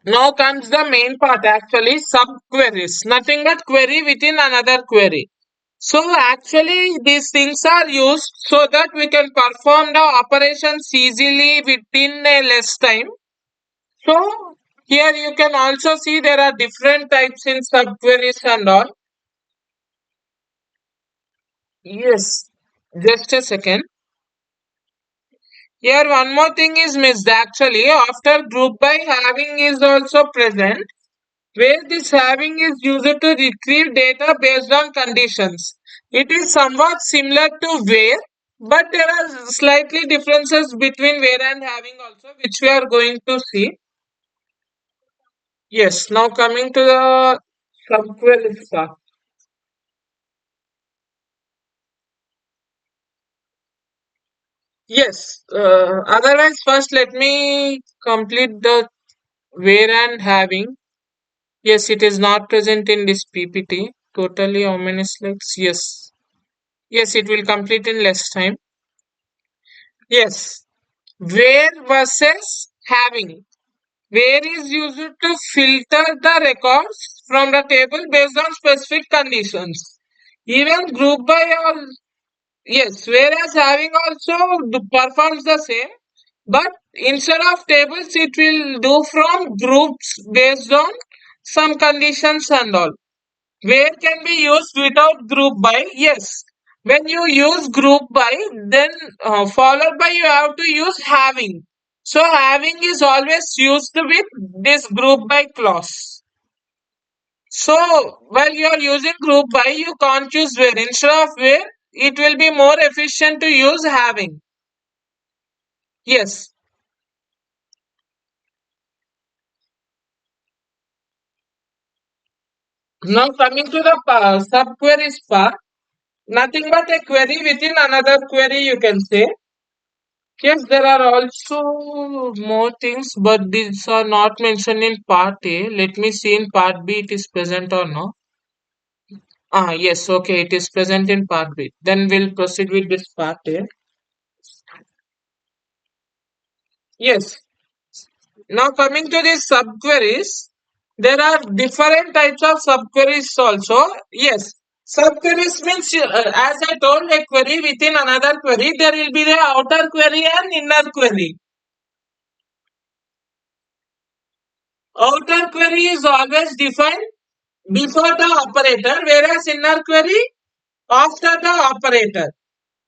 Now comes the main part actually, subqueries. Nothing but query within another query. So actually these things are used so that we can perform the operations easily within a less time. So Here you can also see there are different types in subqueries and all. Yes, just a second. Here one more thing is missed actually. After group by, having is also present, where this having is used to retrieve data based on conditions. It is somewhat similar to where, but there are slightly differences between where and having also, which we are going to see. Yes, now coming to the subquery part. Yes, otherwise, first let me complete the where and having. Yes, it is not present in this PPT. Totally how many slides? Yes. Yes, it will complete in less time. Yes. Where versus having. Where is used to filter the records from the table based on specific conditions. Even group by or yes, whereas having also performs the same, but instead of tables, it will do from groups based on some conditions and all. Where can be used without group by? Yes. When you use group by, then followed by you have to use having. So having is always used with this group by clause. So while you are using group by, you can't use where. Instead of where, it will be more efficient to use having. Yes. Now coming to the subqueries part, nothing but a query within another query you can say. Yes, there are also more things, but these are not mentioned in part A. Let me see in part B it is present or no. Ah, yes, okay, it is present in part B. Then we'll proceed with this part A. Yes, now coming to these subqueries, there are different types of subqueries also. Yes, subqueries means, as I told, a query within another query, there will be the outer query and inner query. Outer query is always defined before the operator, whereas inner query after the operator.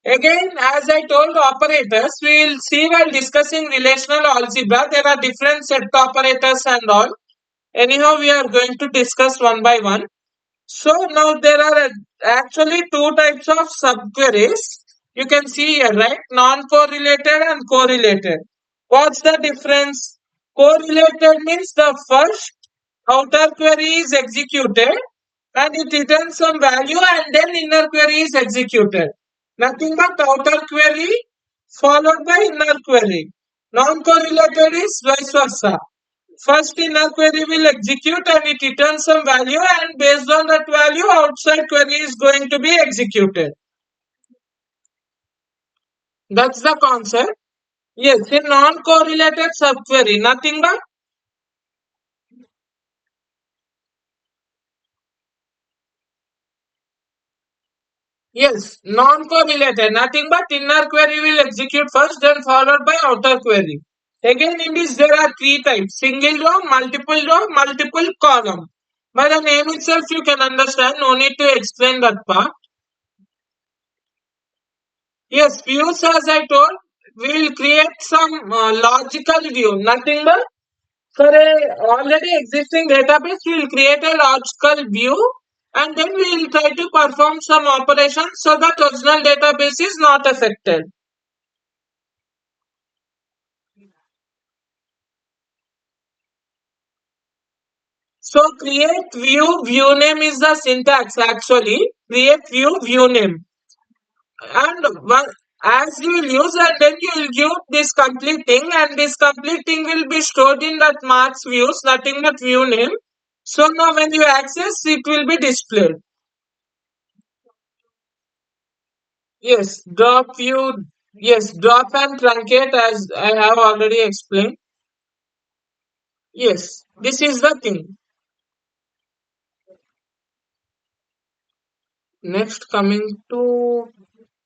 Again, as I told operators, we will see while discussing relational algebra, there are different set operators and all. Anyhow, we are going to discuss one by one. So now there are actually two types of subqueries. You can see here, right? Non-correlated and correlated. What's the difference? Correlated means the first outer query is executed and it returns some value and then inner query is executed. Nothing but outer query followed by inner query. Non-correlated is vice versa. First inner query will execute and it returns some value and based on that value outside query is going to be executed. That's the concept. Yes, in non-correlated subquery, nothing but yes, non-correlated, nothing but inner query will execute first, then followed by outer query. Again, in this there are three types: single row, multiple column. By the name itself, you can understand. No need to explain that part. Yes, views as I told, we will create some logical view. Nothing but for a already existing database, we will create a logical view and then we will try to perform some operations so that original database is not affected. So create view name is the syntax actually. Create view name. And one, as you will use and then you will give this complete thing and this complete thing will be stored in that marks views, nothing but view name. So now when you access, it will be displayed. Yes, drop view, yes, drop and truncate as I have already explained. Yes, this is the thing. Next coming to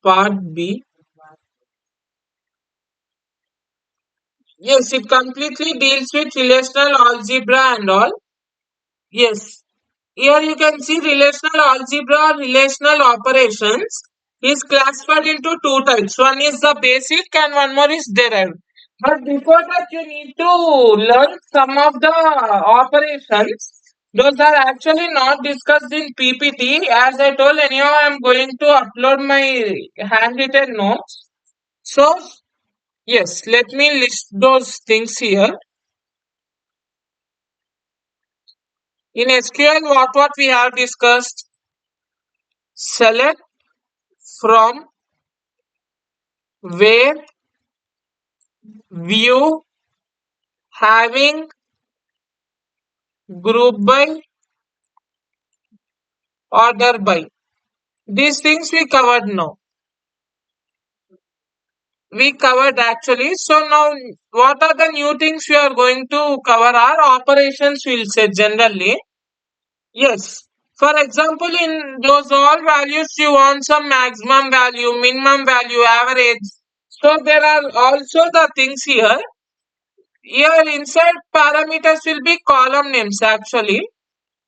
part B. Yes, it completely deals with relational algebra and all. Yes. Here you can see relational algebra, relational operations is classified into two types. One is the basic and one more is derived. But before that, you need to learn some of the operations. Those are actually not discussed in PPT. As I told, anyhow, I am going to upload my handwritten notes. So, yes, let me list those things here. In SQL, what we have discussed, select from where view having group by order by. These things we covered now. We covered actually. So now what are the new things we are going to cover are operations we'll say generally. Yes. For example, in those all values you want some maximum value, minimum value, average. So there are also the things here. Here inside parameters will be column names actually.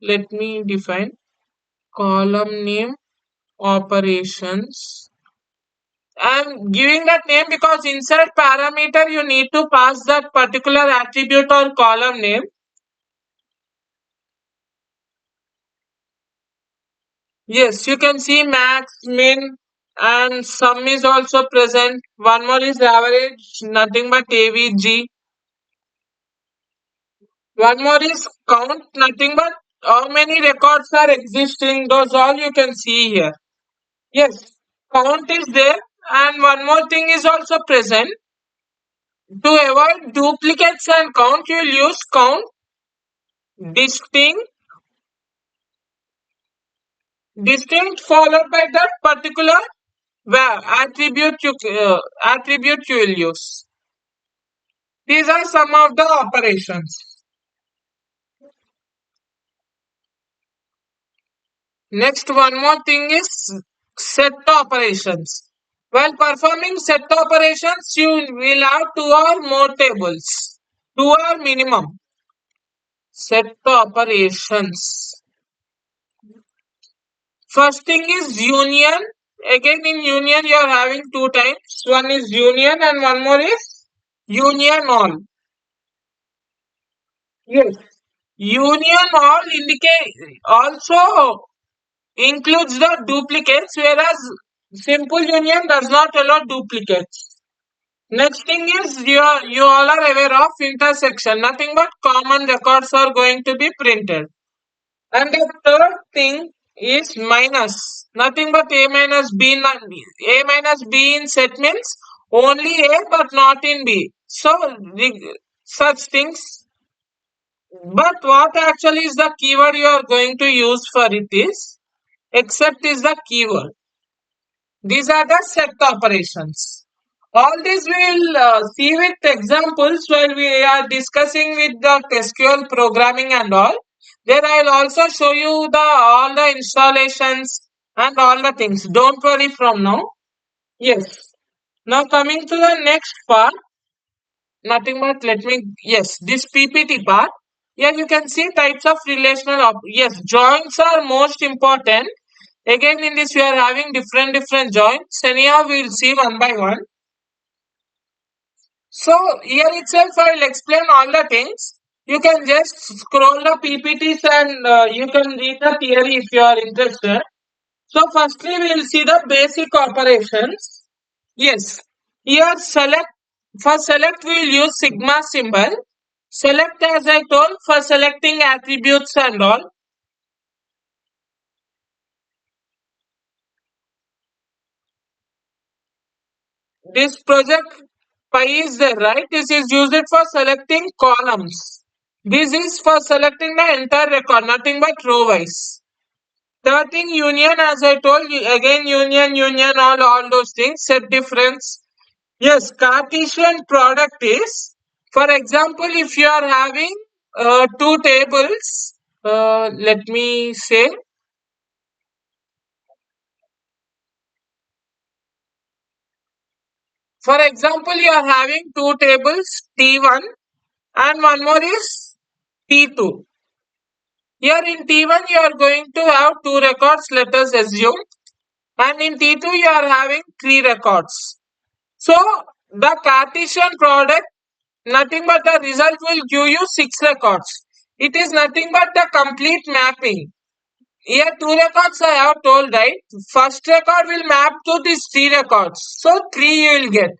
Let me define column name operations. I'm giving that name because inside parameter you need to pass that particular attribute or column name. Yes, you can see max, min, and sum is also present. One more is average, nothing but AVG. One more is count, nothing but how many records are existing. Those all you can see here. Yes, count is there, and one more thing is also present. To avoid duplicates and count, you will use count distinct, distinct followed by that particular attribute you will use. These are some of the operations. Next, one more thing is set operations. While performing set operations, you will have two or more tables. Two are minimum. Set operations. First thing is union. Again in union you are having two types. One is union and one more is union all. Yes. Union all indicate also includes the duplicates, whereas simple union does not allow duplicates. Next thing is you all are aware of intersection. Nothing but common records are going to be printed. And the third thing is minus. Nothing but A minus B. A minus B in set means only A but not in B. So such things. But what actually is the keyword you are going to use for it is except is the keyword. These are the set operations. All these we will see with examples while we are discussing with the SQL programming and all. Then I will also show you the all the installations and all the things. Don't worry from now. Yes. Now coming to the next part, nothing but let me yes this PPT part. Here you can see types of relational yes joins are most important. Again in this we are having different joints. Anyhow we will see one by one. So here itself I will explain all the things. You can just scroll the PPTs and you can read the theory if you are interested. So firstly we will see the basic operations. Yes. Here select for select we will use sigma symbol. Select as I told for selecting attributes and all. This project pi is there, right? This is used for selecting columns. This is for selecting the entire record, nothing but row wise. Third thing, union, as I told you, again union, all those things, set difference. Yes, Cartesian product is, for example, if you are having two tables, let me say, For example, you are having two tables T1 and one more is T2. Here in T1 you are going to have two records, let us assume, and in T2 you are having three records. So the Cartesian product, nothing but the result will give you six records. It is nothing but the complete mapping. Here two records I have told, right? First record will map to these three records. So three you will get.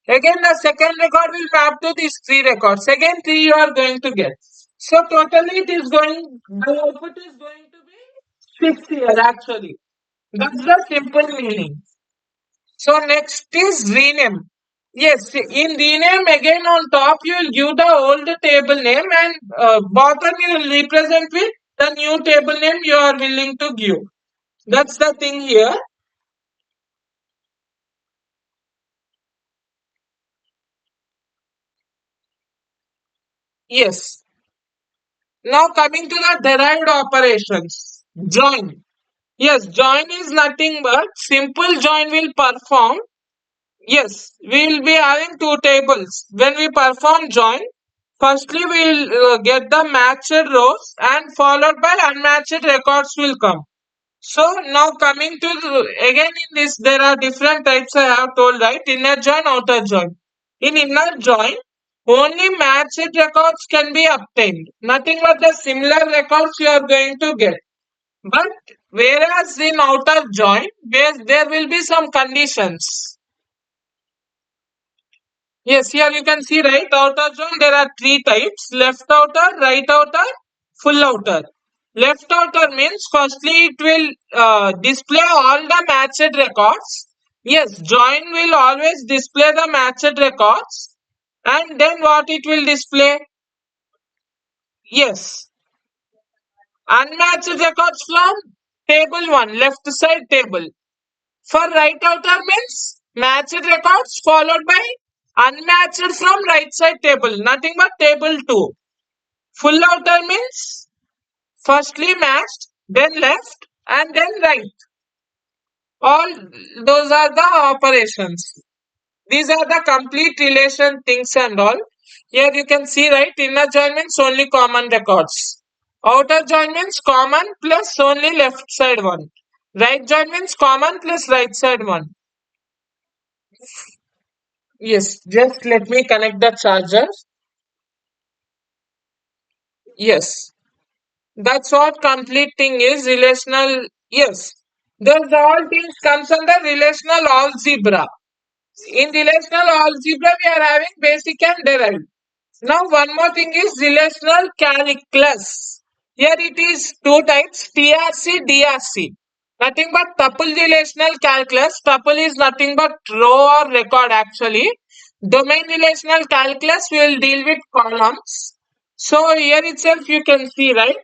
Again the second record will map to these three records. Again three you are going to get. So totally it is going, the output is going to be six here actually. That's the simple meaning. So next is rename. Yes, in rename again on top you will give the old table name and bottom you will represent with the new table name you are willing to give. That's the thing here. Yes. Now coming to the derived operations. Join. Yes, join is nothing but simple join will perform. Yes, we will be having two tables. When we perform join, firstly we will get the matched rows and followed by unmatched records will come. So now coming to again in this there are different types I have told, right? Inner join, outer join. In inner join, only matched records can be obtained. Nothing but the similar records you are going to get. But whereas in outer join, there will be some conditions. Yes, here you can see, right, outer join there are three types: left outer, right outer, full outer. Left outer means firstly it will display all the matched records. Yes, join will always display the matched records. And then what it will display? Yes, unmatched records from table 1, left side table. For right outer means matched records followed by unmatched from right side table, nothing but table 2. Full outer means firstly matched, then left, and then right. All those are the operations. These are the complete relation things and all. Here you can see, right, inner join means only common records. Outer join means common plus only left side one. Right join means common plus right side one. Yes, just let me connect the charger. Yes, that's what complete thing is relational. Yes, those all things comes under relational algebra. In relational algebra, we are having basic and derived. Now, one more thing is relational calculus. Here it is two types TRC, DRC. Nothing but tuple relational calculus. Tuple is nothing but row or record actually. Domain relational calculus will deal with columns. So here itself you can see, right,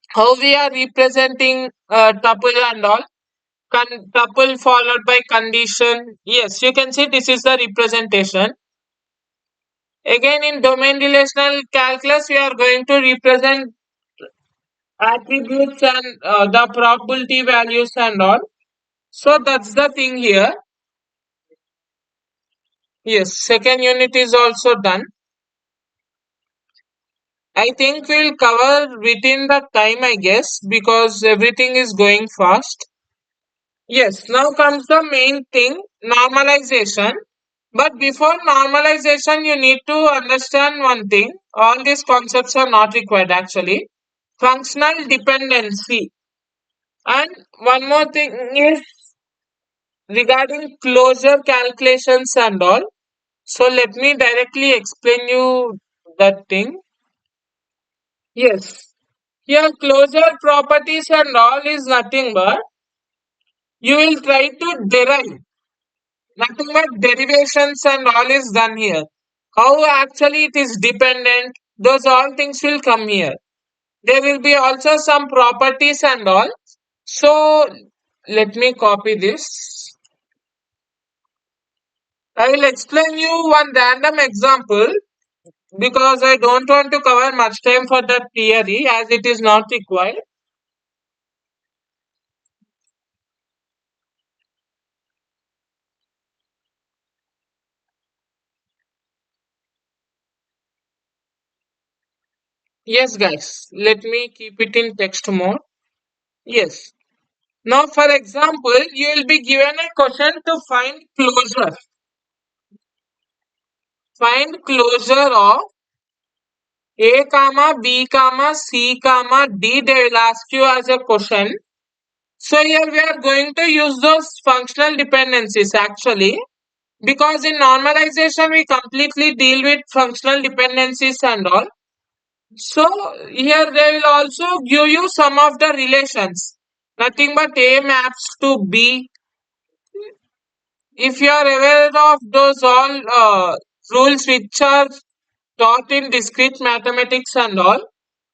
how we are representing tuple and all. Tuple followed by condition. Yes, you can see this is the representation. Again, in domain relational calculus, we are going to represent attributes and the probability values and all. So that's the thing here. Yes, second unit is also done. I think we'll cover within the time, I guess, because everything is going fast. Yes, now comes the main thing, normalization. But before normalization, you need to understand one thing. All these concepts are not required actually. Functional dependency. And one more thing is regarding closure calculations and all. So let me directly explain you that thing. Yes. Here closure properties and all is nothing but you will try to derive. Nothing but derivations and all is done here. How actually it is dependent, those all things will come here. There will be also some properties and all. So let me copy this. I will explain you one random example because I don't want to cover much time for that theory as it is not required. Yes, guys, let me keep it in text mode. Yes. Now, for example, you will be given a question to find closure. Find closure of A comma B comma C comma D. They will ask you as a question. So here we are going to use those functional dependencies actually, because in normalization we completely deal with functional dependencies and all. So here they will also give you some of the relations. Nothing but A maps to B. If you are aware of those all rules which are taught in discrete mathematics and all,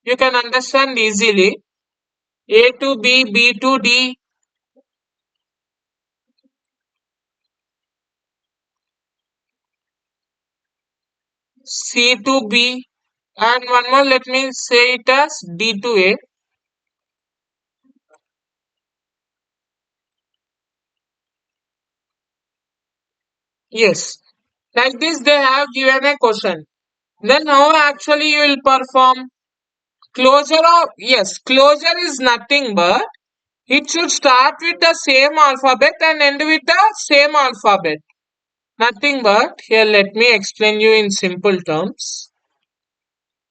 you can understand easily. A to B, B to D, C to B, and one more, let me say it as D to A. Yes. Like this, they have given a question. Then how actually you will perform? Closure of, yes, closure is nothing but it should start with the same alphabet and end with the same alphabet. Nothing but, here let me explain you in simple terms.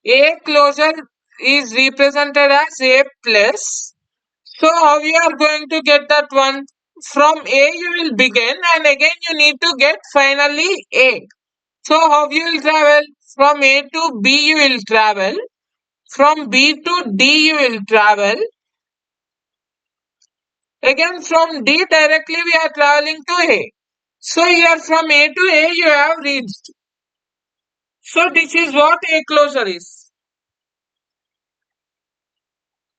A closure is represented as A plus. So how you are going to get that one? From A you will begin and again you need to get finally A. So how you will travel? From A to B you will travel. From B to D you will travel. Again from D directly we are traveling to A. So here from A to A you have reached. So this is what A closure is.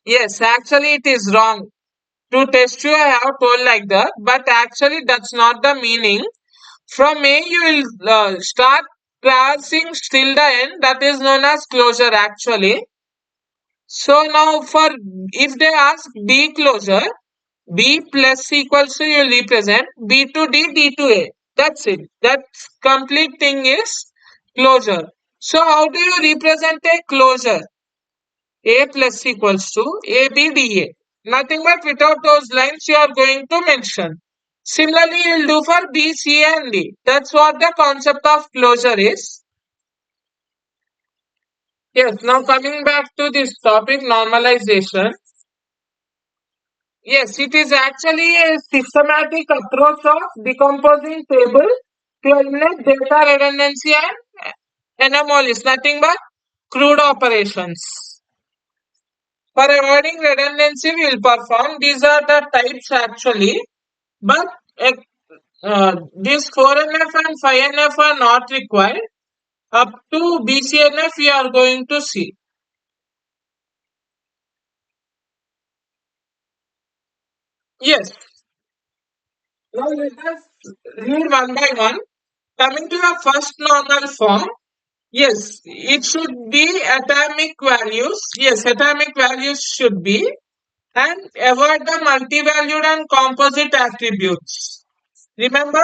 Yes, actually it is wrong. To test you I have told like that, but actually that's not the meaning. From A you will start traversing till the end, that is known as closure actually. So now for, if they ask B closure, B plus equals to, you will represent B to D, D to A. That's it. That complete thing is closure. So how do you represent a closure? A plus equals to A B D A. Nothing but without those lines you are going to mention. Similarly, you will do for B, C and D. That's what the concept of closure is. Yes, now coming back to this topic, normalization. Yes, it is actually a systematic approach of decomposing table to eliminate data redundancy and anomalies, nothing but crude operations. For avoiding redundancy, we will perform. These are the types actually, but these 4NF and 5NF are not required. Up to BCNF, we are going to see. Yes. Now let us read one by one. Coming to the first normal form, yes, it should be atomic values. Yes, atomic values should be, and avoid the multi-valued and composite attributes. Remember,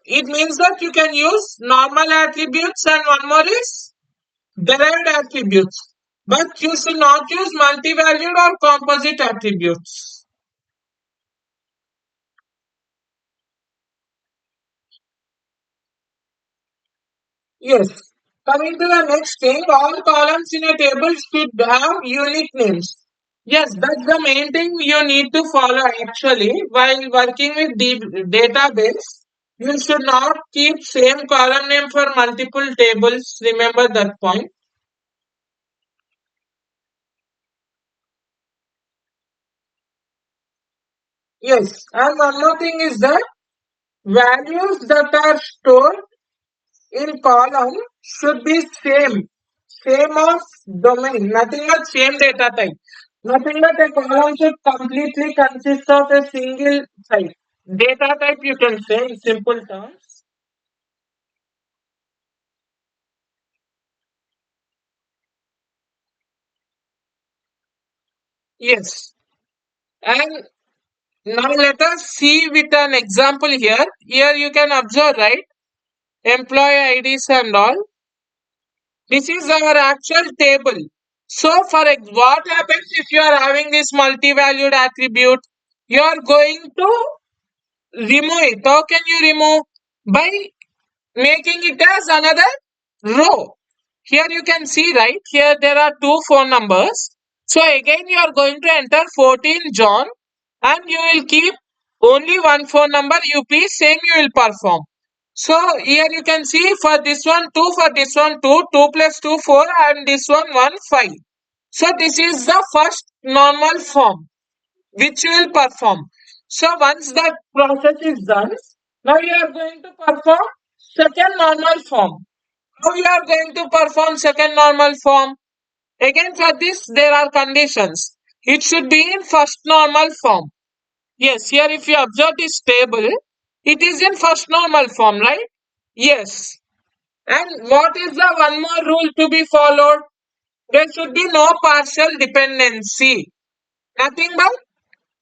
it means that you can use normal attributes and one more is derived attributes. But you should not use multi-valued or composite attributes. Yes. Coming to the next thing, all columns in a table should have unique names. Yes, that's the main thing you need to follow actually while working with the database. You should not keep same column name for multiple tables. Remember that point. Yes, and one more thing is that values that are stored in column should be same of domain, nothing but same data type. Nothing but a column should completely consist of a single type. Data type you can say in simple terms. Yes. And now let us see with an example here. Here you can observe, right? Employee IDs and all. This is our actual table. So what happens if you are having this multi-valued attribute? You are going to remove it. How can you remove? By making it as another row. Here you can see, right? Here there are two phone numbers. So again you are going to enter 14 John and you will keep only one phone number UP, same you will perform. So here you can see for this one 2, for this one 2, 2 plus 2 4 and this one 1 5. So this is the first normal form which you will perform. So once that process is done, now you are going to perform second normal form. How you are going to perform second normal form? Again for this there are conditions. It should be in first normal form. Yes, here if you observe this table, it is in first normal form, right? Yes. And what is the one more rule to be followed? There should be no partial dependency. Nothing but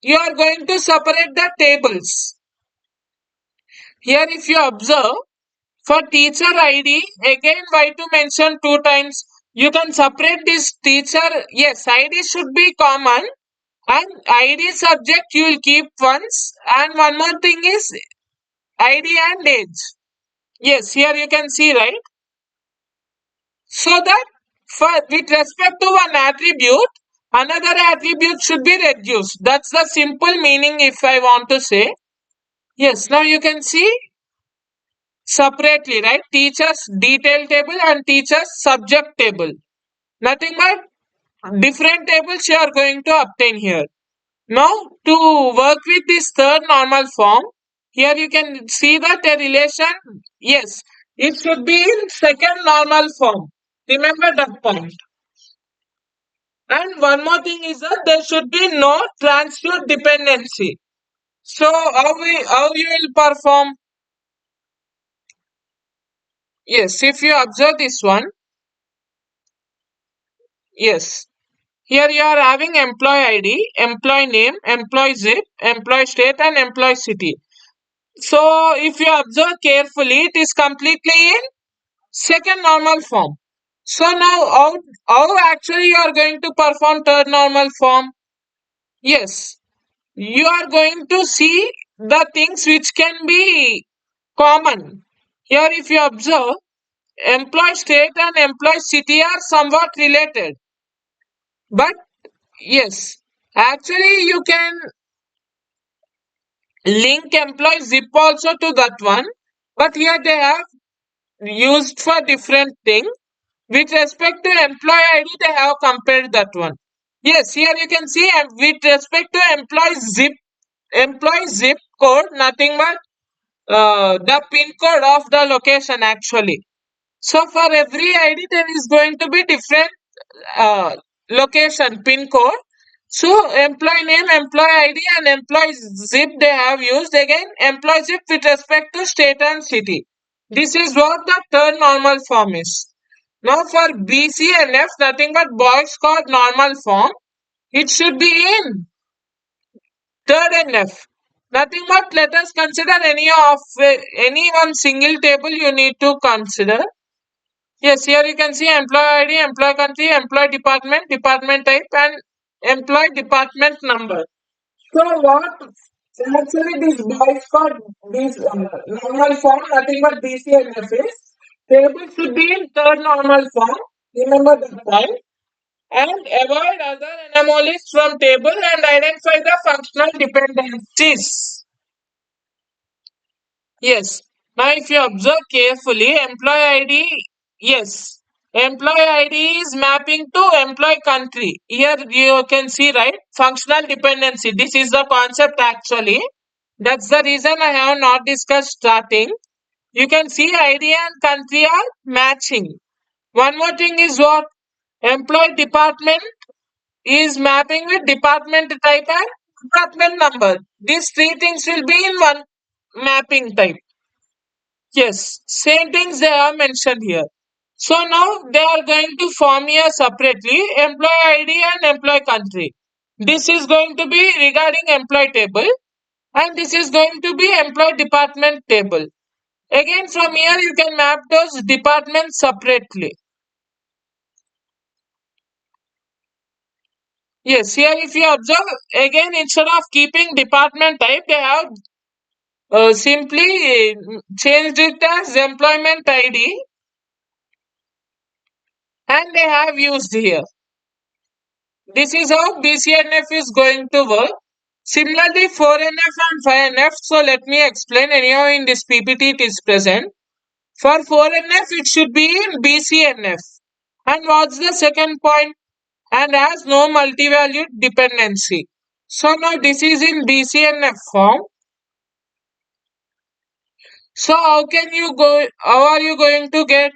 you are going to separate the tables. Here if you observe, for teacher ID, again why to mention two times? You can separate this teacher, yes, ID should be common and ID subject you will keep once and one more thing is ID and age. Yes, here you can see, right? So that for with respect to one attribute, another attribute should be reduced. That's the simple meaning if I want to say. Yes, now you can see separately, right? Teachers detail table and teachers subject table. Nothing but different tables you are going to obtain here. Now to work with this third normal form, here you can see that a relation, yes, it should be in second normal form. Remember that point. And one more thing is that there should be no transfer dependency. So how you will perform? Yes, if you observe this one, yes. Here you are having employee ID, employee name, employee zip, employee state and employee city. So if you observe carefully, it is completely in second normal form. So now how actually you are going to perform third normal form? Yes, you are going to see the things which can be common. Here if you observe, employee state and employee city are somewhat related. But yes, actually you can link employee zip also to that one. But here they have used for different thing. With respect to employee ID, they have compared that one. Yes, here you can see with respect to employee zip code, nothing but the pin code of the location actually. So for every ID, there is going to be different uh, location pin code. So employee name, employee ID, and employee zip they have used again. Employee zip with respect to state and city. This is what the third normal form is. Now for BCNF, nothing but boys code normal form. It should be in third NF. Nothing but let us consider any one single table you need to consider. Yes, here you can see employee ID, employee country, employee department, department type, and employee department number. So what actually this boys code this normal form, nothing but BCNF is. Table should be in third normal form. Remember that point. And avoid other anomalies from table and identify the functional dependencies. Yes. Now, if you observe carefully, employee ID, yes, employee ID is mapping to employee country. Here you can see, right? Functional dependency. This is the concept actually. That's the reason I have not discussed starting. You can see ID and country are matching. One more thing is what? Employee department is mapping with department type and department number. These three things will be in one mapping type. Yes, same things they are mentioned here. So now they are going to form here separately employee ID and employee country. This is going to be regarding employee table and this is going to be employee department table. Again from here you can map those departments separately. Yes, here if you observe, again instead of keeping department type, they have simply changed it as employment ID and they have used here. This is how BCNF is going to work. Similarly, 4NF and 5NF. So let me explain. Anyhow, in this PPT it is present. For 4NF, it should be in BCNF. And what's the second point? And has no multi-valued dependency. So now this is in BCNF form. So how are you going to get?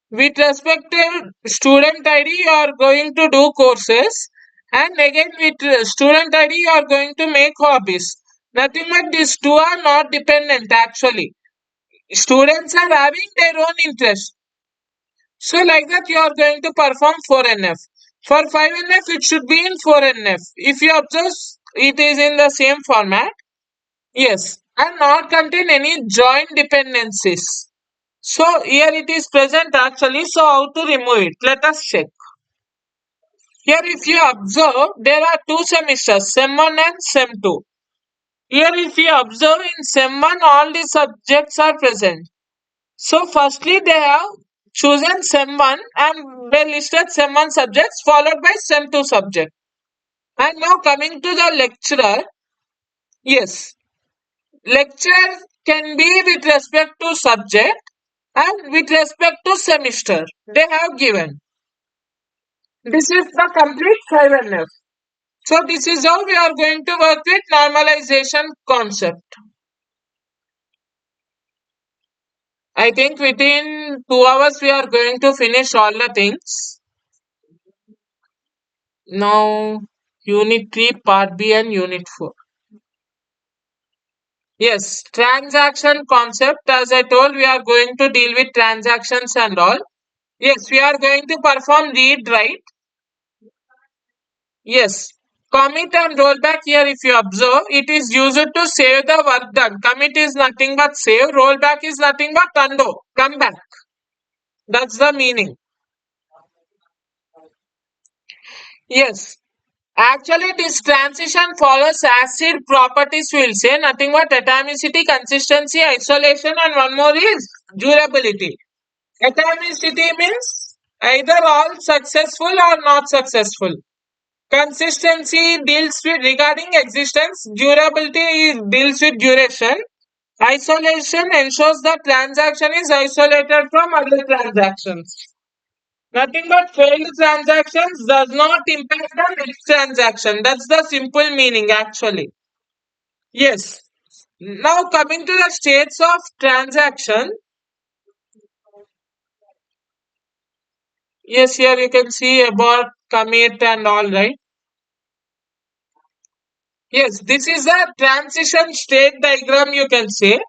With respect to student ID, you are going to do courses. And again with student ID, you are going to make hobbies. Nothing but these two are not dependent actually. Students are having their own interest. So like that you are going to perform 4NF. For 5NF, it should be in 4NF. If you observe, it is in the same format. Yes, and not contain any joint dependencies. So here it is present actually. So how to remove it? Let us check. Here if you observe, there are two semesters, Sem 1 and Sem 2. Here if you observe in Sem 1, all the subjects are present. So firstly they have chosen Sem 1 and they listed Sem 1 subjects followed by Sem 2 subject. And now coming to the lecturer, yes, lecture can be with respect to subject and with respect to semester. They have given. This is the complete 5NF. So this is how we are going to work with normalization concept. I think within 2 hours we are going to finish all the things. Now Unit 3 Part B and Unit 4. Yes, transaction concept. As I told, we are going to deal with transactions and all. Yes, we are going to perform read write. Yes, commit and rollback here if you observe, it is used to save the work done. Commit is nothing but save, rollback is nothing but undo, come back. That's the meaning. Yes, actually this transition follows acid properties will say nothing but atomicity, consistency, isolation and one more is durability. Atomicity means either all successful or not successful. Consistency deals with regarding existence, durability deals with duration. Isolation ensures the transaction is isolated from other transactions. Nothing but failed transactions does not impact the next transaction. That's the simple meaning actually. Yes. Now coming to the states of transaction. Yes, here you can see about commit and all, right? Yes, this is a transition state diagram you can say.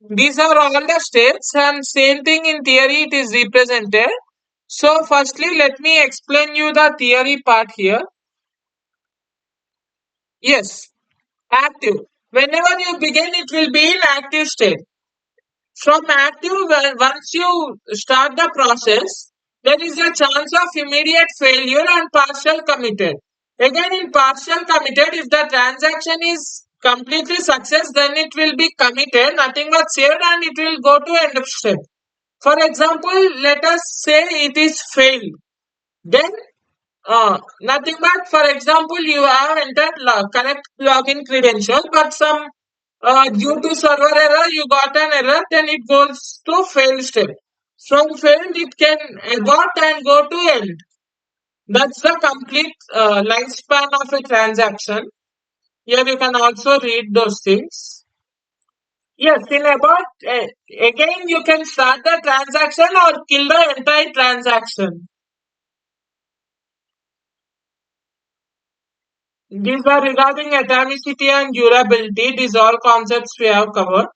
These are all the states and same thing in theory it is represented. So firstly let me explain you the theory part here. Yes, active. Whenever you begin it will be in active state. From active, once you start the process, there is a chance of immediate failure and partial committed. Again, in partial committed, if the transaction is completely success, then it will be committed, nothing but saved, and it will go to end of step. For example, let us say it is failed. Then nothing but, for example, you have entered correct login credential, but some due to server error, you got an error, then it goes to failed step. From failed, it can abort and go to end. That's the complete lifespan of a transaction. Here you can also read those things. Yes, in abort, again you can start the transaction or kill the entire transaction. These are regarding atomicity and durability. These all concepts we have covered.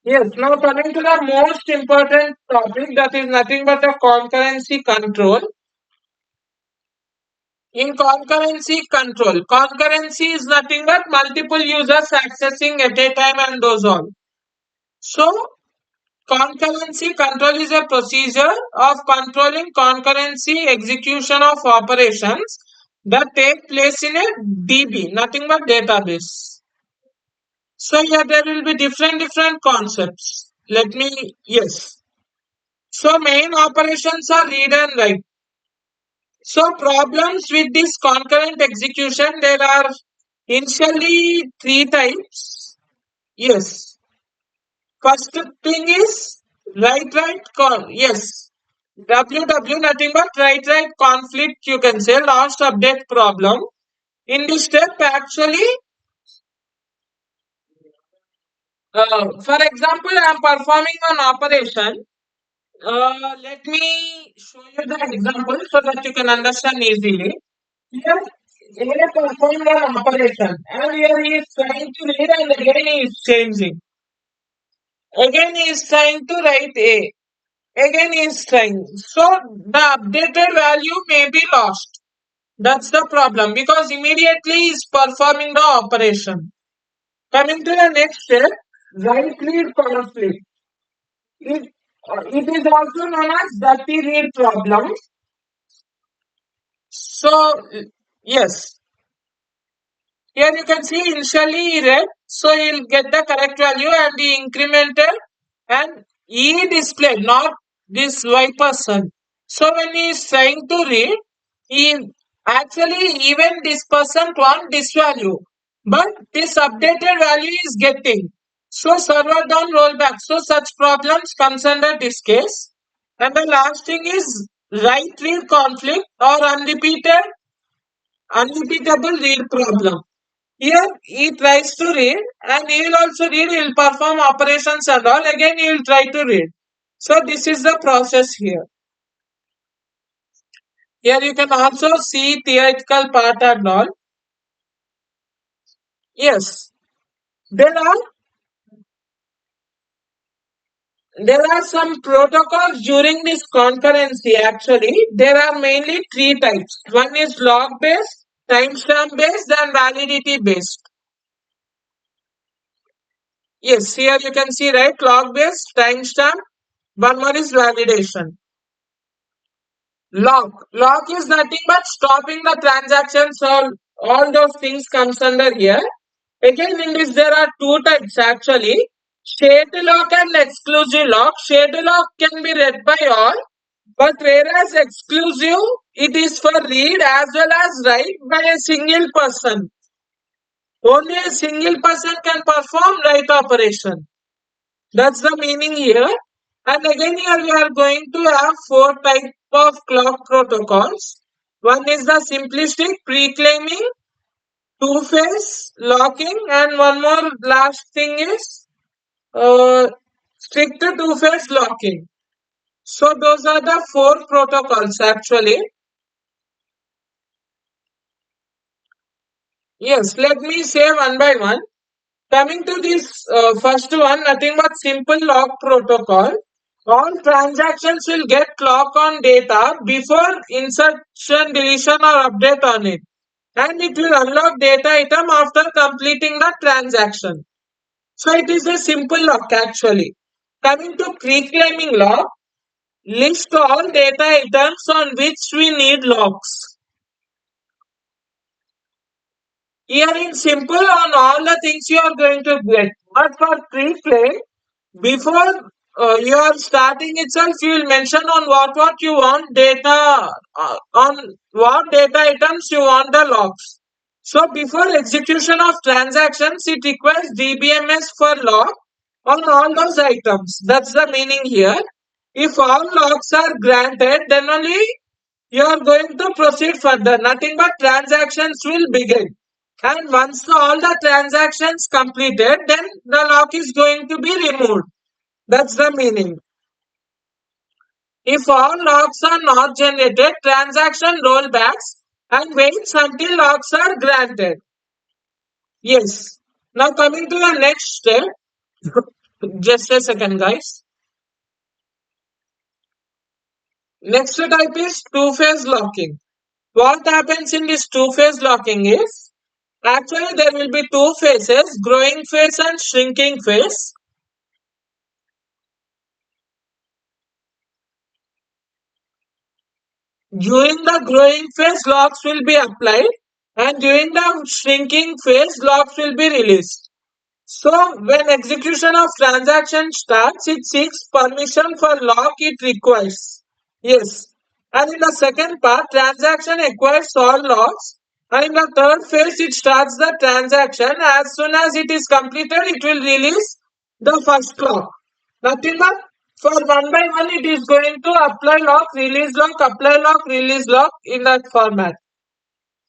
Yes, now coming to the most important topic that is nothing but a concurrency control. In concurrency is nothing but multiple users accessing at a time and those all. So, concurrency control is a procedure of controlling concurrency execution of operations that take place in a DB, nothing but database. So here there will be different concepts. Let me, yes. So main operations are read and write. So problems with this concurrent execution, there are initially three types. Yes. First thing is yes. WW nothing but write conflict, you can say last update problem. In this step actually, for example, I am performing an operation. Let me show you the example so that you can understand easily. Here, A performed an operation and here he is trying to read and again he is changing. Again he is trying to write A. Again he is trying. So the updated value may be lost. That's the problem because immediately he is performing the operation. Coming to the next step, right read conflict. It is also known as dirty read problem. So, yes, here you can see initially he read, so he'll get the correct value and he incremented and E displayed, not this Y person. So when he is trying to read, he actually even this person want this value, but this updated value is getting. So server down rollback. So such problems comes under this case. And the last thing is right read conflict or unrepeatable read problem. Here he tries to read and he will also read, he will perform operations and all. Again he will try to read. So this is the process here. Here you can also see theoretical part and all. Yes, there are there are some protocols during this concurrency. Actually, there are mainly three types. One is log based, timestamp based, and validity based. Yes, here you can see right log based, timestamp. One more is validation. Lock is nothing but stopping the transactions. All those things comes under here. Again, in this there are two types actually. Shared lock and exclusive lock. Shared lock can be read by all, but whereas exclusive, it is for read as well as write by a single person. Only a single person can perform write operation. That's the meaning here. And again here we are going to have four types of clock protocols. One is the simplistic pre-claiming, two-phase locking, and one more last thing is strict two-phase locking. So those are the four protocols actually. Yes, let me say one by one. Coming to this first one, nothing but simple lock protocol. All transactions will get lock on data before insertion, deletion or update on it. And it will unlock data item after completing the transaction. So it is a simple lock actually. Coming to pre-claiming lock, list all data items on which we need locks. Here in simple on all the things you are going to get. But for pre-claim, before you are starting itself, you will mention on what you want data, on what data items you want the logs. So before execution of transactions, it requires DBMS for log on all those items. That's the meaning here. If all logs are granted, then only you are going to proceed further. Nothing but transactions will begin. And once all the transactions completed, then the lock is going to be removed. That's the meaning. If all locks are not generated, transaction rollbacks and waits until locks are granted. Yes. Now coming to the next step. Just a second, guys. Next type is two-phase locking. What happens in this two-phase locking is, actually there will be two phases, growing phase and shrinking phase. During the growing phase, locks will be applied, and during the shrinking phase, locks will be released. So, when execution of transaction starts, it seeks permission for lock it requires. Yes. And in the second part, transaction acquires all locks. And in the third phase, it starts the transaction. As soon as it is completed, it will release the first lock. Nothing but for one by one, it is going to apply lock, release lock in that format.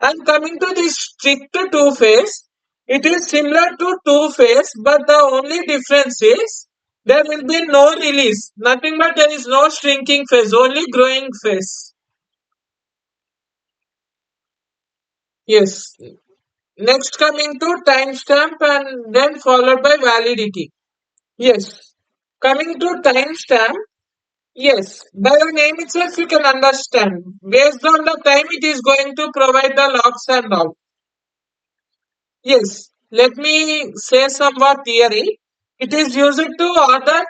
And coming to this strict two phase, it is similar to two phase, but the only difference is there will be no release. Nothing but there is no shrinking phase, only growing phase. Yes. Next coming to timestamp and then followed by validity. Yes. Coming to timestamp, yes. By the name itself you can understand. Based on the time it is going to provide the locks and all. Yes, let me say some more theory. It is used to order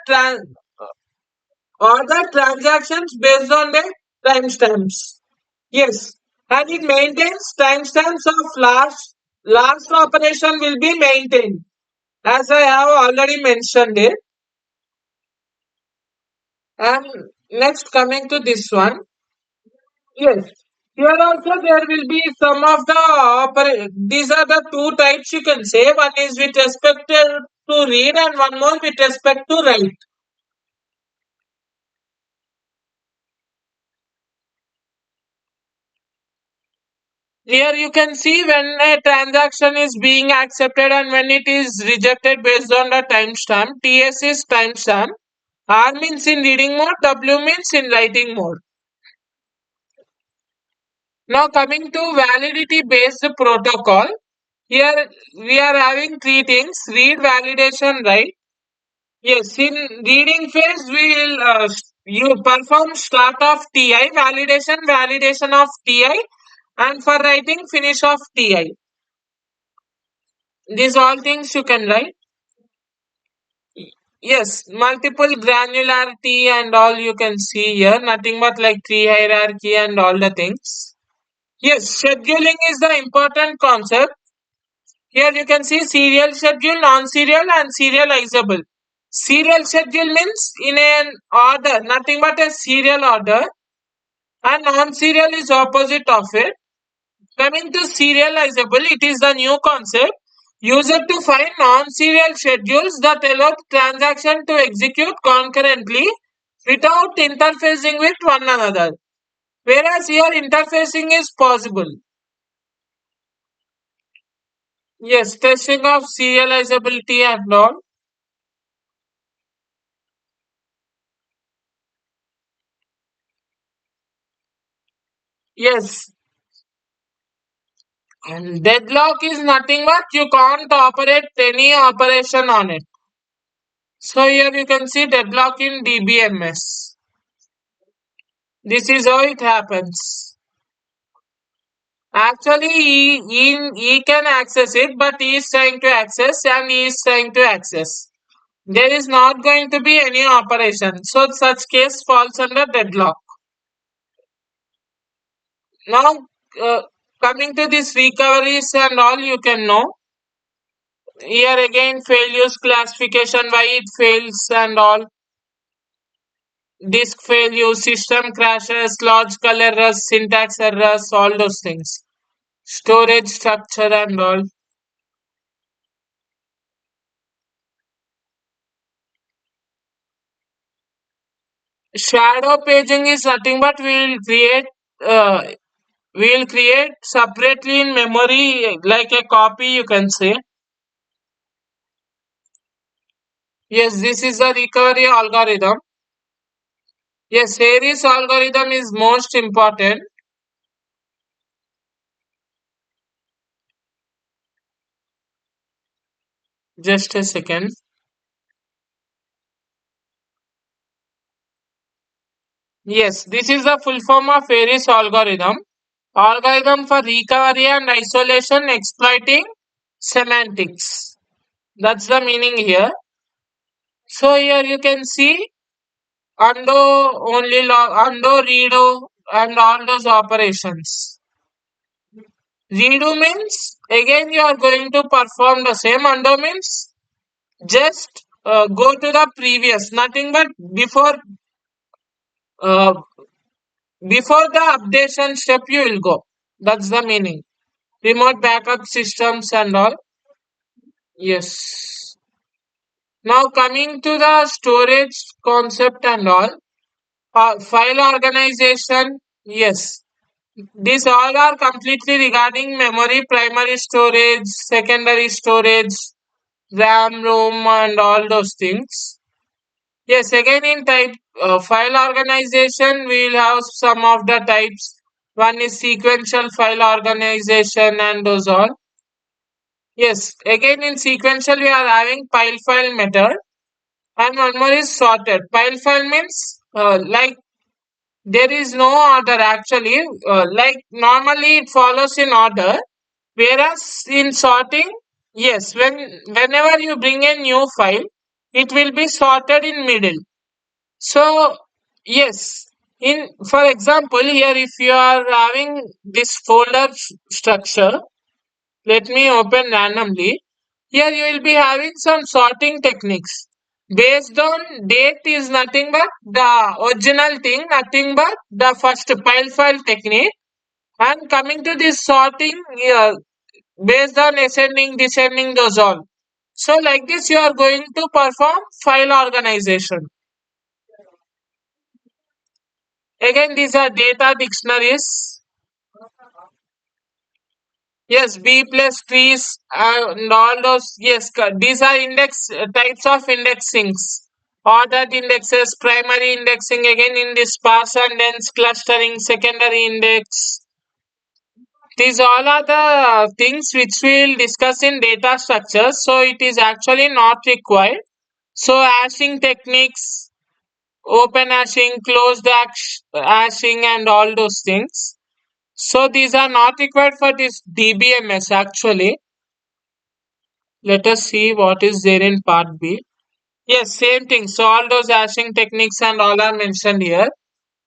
transactions based on the timestamps. Yes, and it maintains timestamps of last operation will be maintained. As I have already mentioned it. And next coming to this one. Yes. Here also there will be some of the these are the two types you can say. One is with respect to read and one more with respect to write. Here you can see when a transaction is being accepted and when it is rejected based on the timestamp. TS is timestamp. R means in reading mode, W means in writing mode. Now coming to validity based protocol. Here we are having three things: read, validation, write. Yes, in reading phase, we will you perform start of TI, validation of TI, and for writing, finish of TI. These all things you can write. Yes, multiple granularity and all you can see here, nothing but like tree hierarchy and all the things. Yes, scheduling is the important concept. Here you can see serial schedule, non-serial and serializable. Serial schedule means in an order, nothing but a serial order, and non-serial is opposite of it. Coming to serializable, it is the new concept used to find non-serial schedules that allow the transaction to execute concurrently without interfacing with one another. Whereas here interfacing is possible. Yes, testing of serializability and all. Yes, and deadlock is nothing but you can't operate any operation on it. So here you can see deadlock in DBMS. This is how it happens. Actually, he can access it, but he is trying to access and he is trying to access. There is not going to be any operation. So such case falls under deadlock. Now, coming to this recoveries and all you can know. Here again failures classification, why it fails and all. Disk failure, system crashes, logical errors, syntax errors, all those things. Storage structure and all. Shadow paging is nothing but uh, we will create separately in memory like a copy you can say. Yes, this is the recovery algorithm. Yes, Harris algorithm is most important. Just a second. Yes, this is the full form of Harris algorithm. Algorithm for recovery and isolation exploiting semantics. That's the meaning here. So here you can see undo only log undo redo and all those operations. Redo means again you are going to perform the same. Undo means just go to the previous, nothing but uh, before the updation step you will go. That's the meaning. Remote backup systems and all. Yes. Now coming to the storage concept and all. File organization. Yes. These all are completely regarding memory, primary storage, secondary storage, RAM, ROM, and all those things. Yes, again in type file organization, we will have some of the types. One is sequential file organization and those all. Yes, again in sequential, we are having pile file method, and one more is sorted. Pile file means like there is no order actually. Like normally it follows in order, whereas in sorting, yes, whenever you bring a new file, it will be sorted in middle. So yes, in for example here if you are having this folder structure, let me open randomly. Here you will be having some sorting techniques. Based on date is nothing but the original thing, nothing but the first pile file technique. And coming to this sorting, based on ascending, descending, those all. So like this you are going to perform file organization. Again, these are data dictionaries. Yes, B plus trees and all those. Yes, these are index types of indexings. Ordered indexes, primary indexing. Again, in this sparse and dense clustering, secondary index. These all are the things which we will discuss in data structures. So it is actually not required. So hashing techniques, open hashing, closed hashing, and all those things. So these are not required for this DBMS actually. Let us see what is there in part B. Yes, same thing. So all those hashing techniques and all are mentioned here.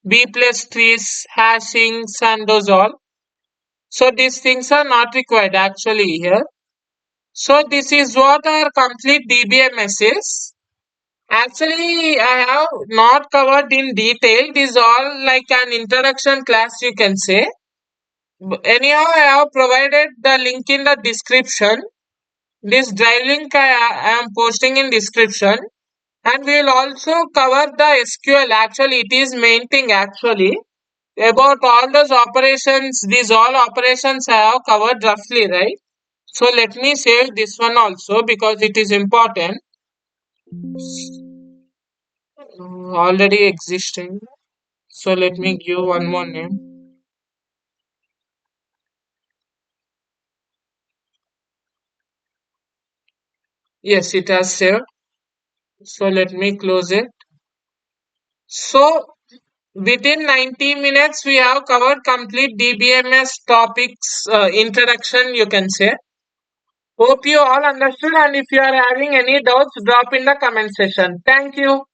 B plus trees, hashings and those all. So these things are not required actually here. So this is what our complete DBMS is. Actually, I have not covered in detail. This is all like an introduction class you can say. Anyhow, I have provided the link in the description. This drive link I am posting in description, and we will also cover the SQL. Actually, it is main thing actually about all those operations. These all operations I have covered roughly, right? So let me save this one also because it is important. Already existing. So let me give one more name. Yes, it has saved. So let me close it. So within 90 minutes, we have covered complete DBMS topics introduction, you can say. Hope you all understood, and if you are having any doubts, drop in the comment section. Thank you.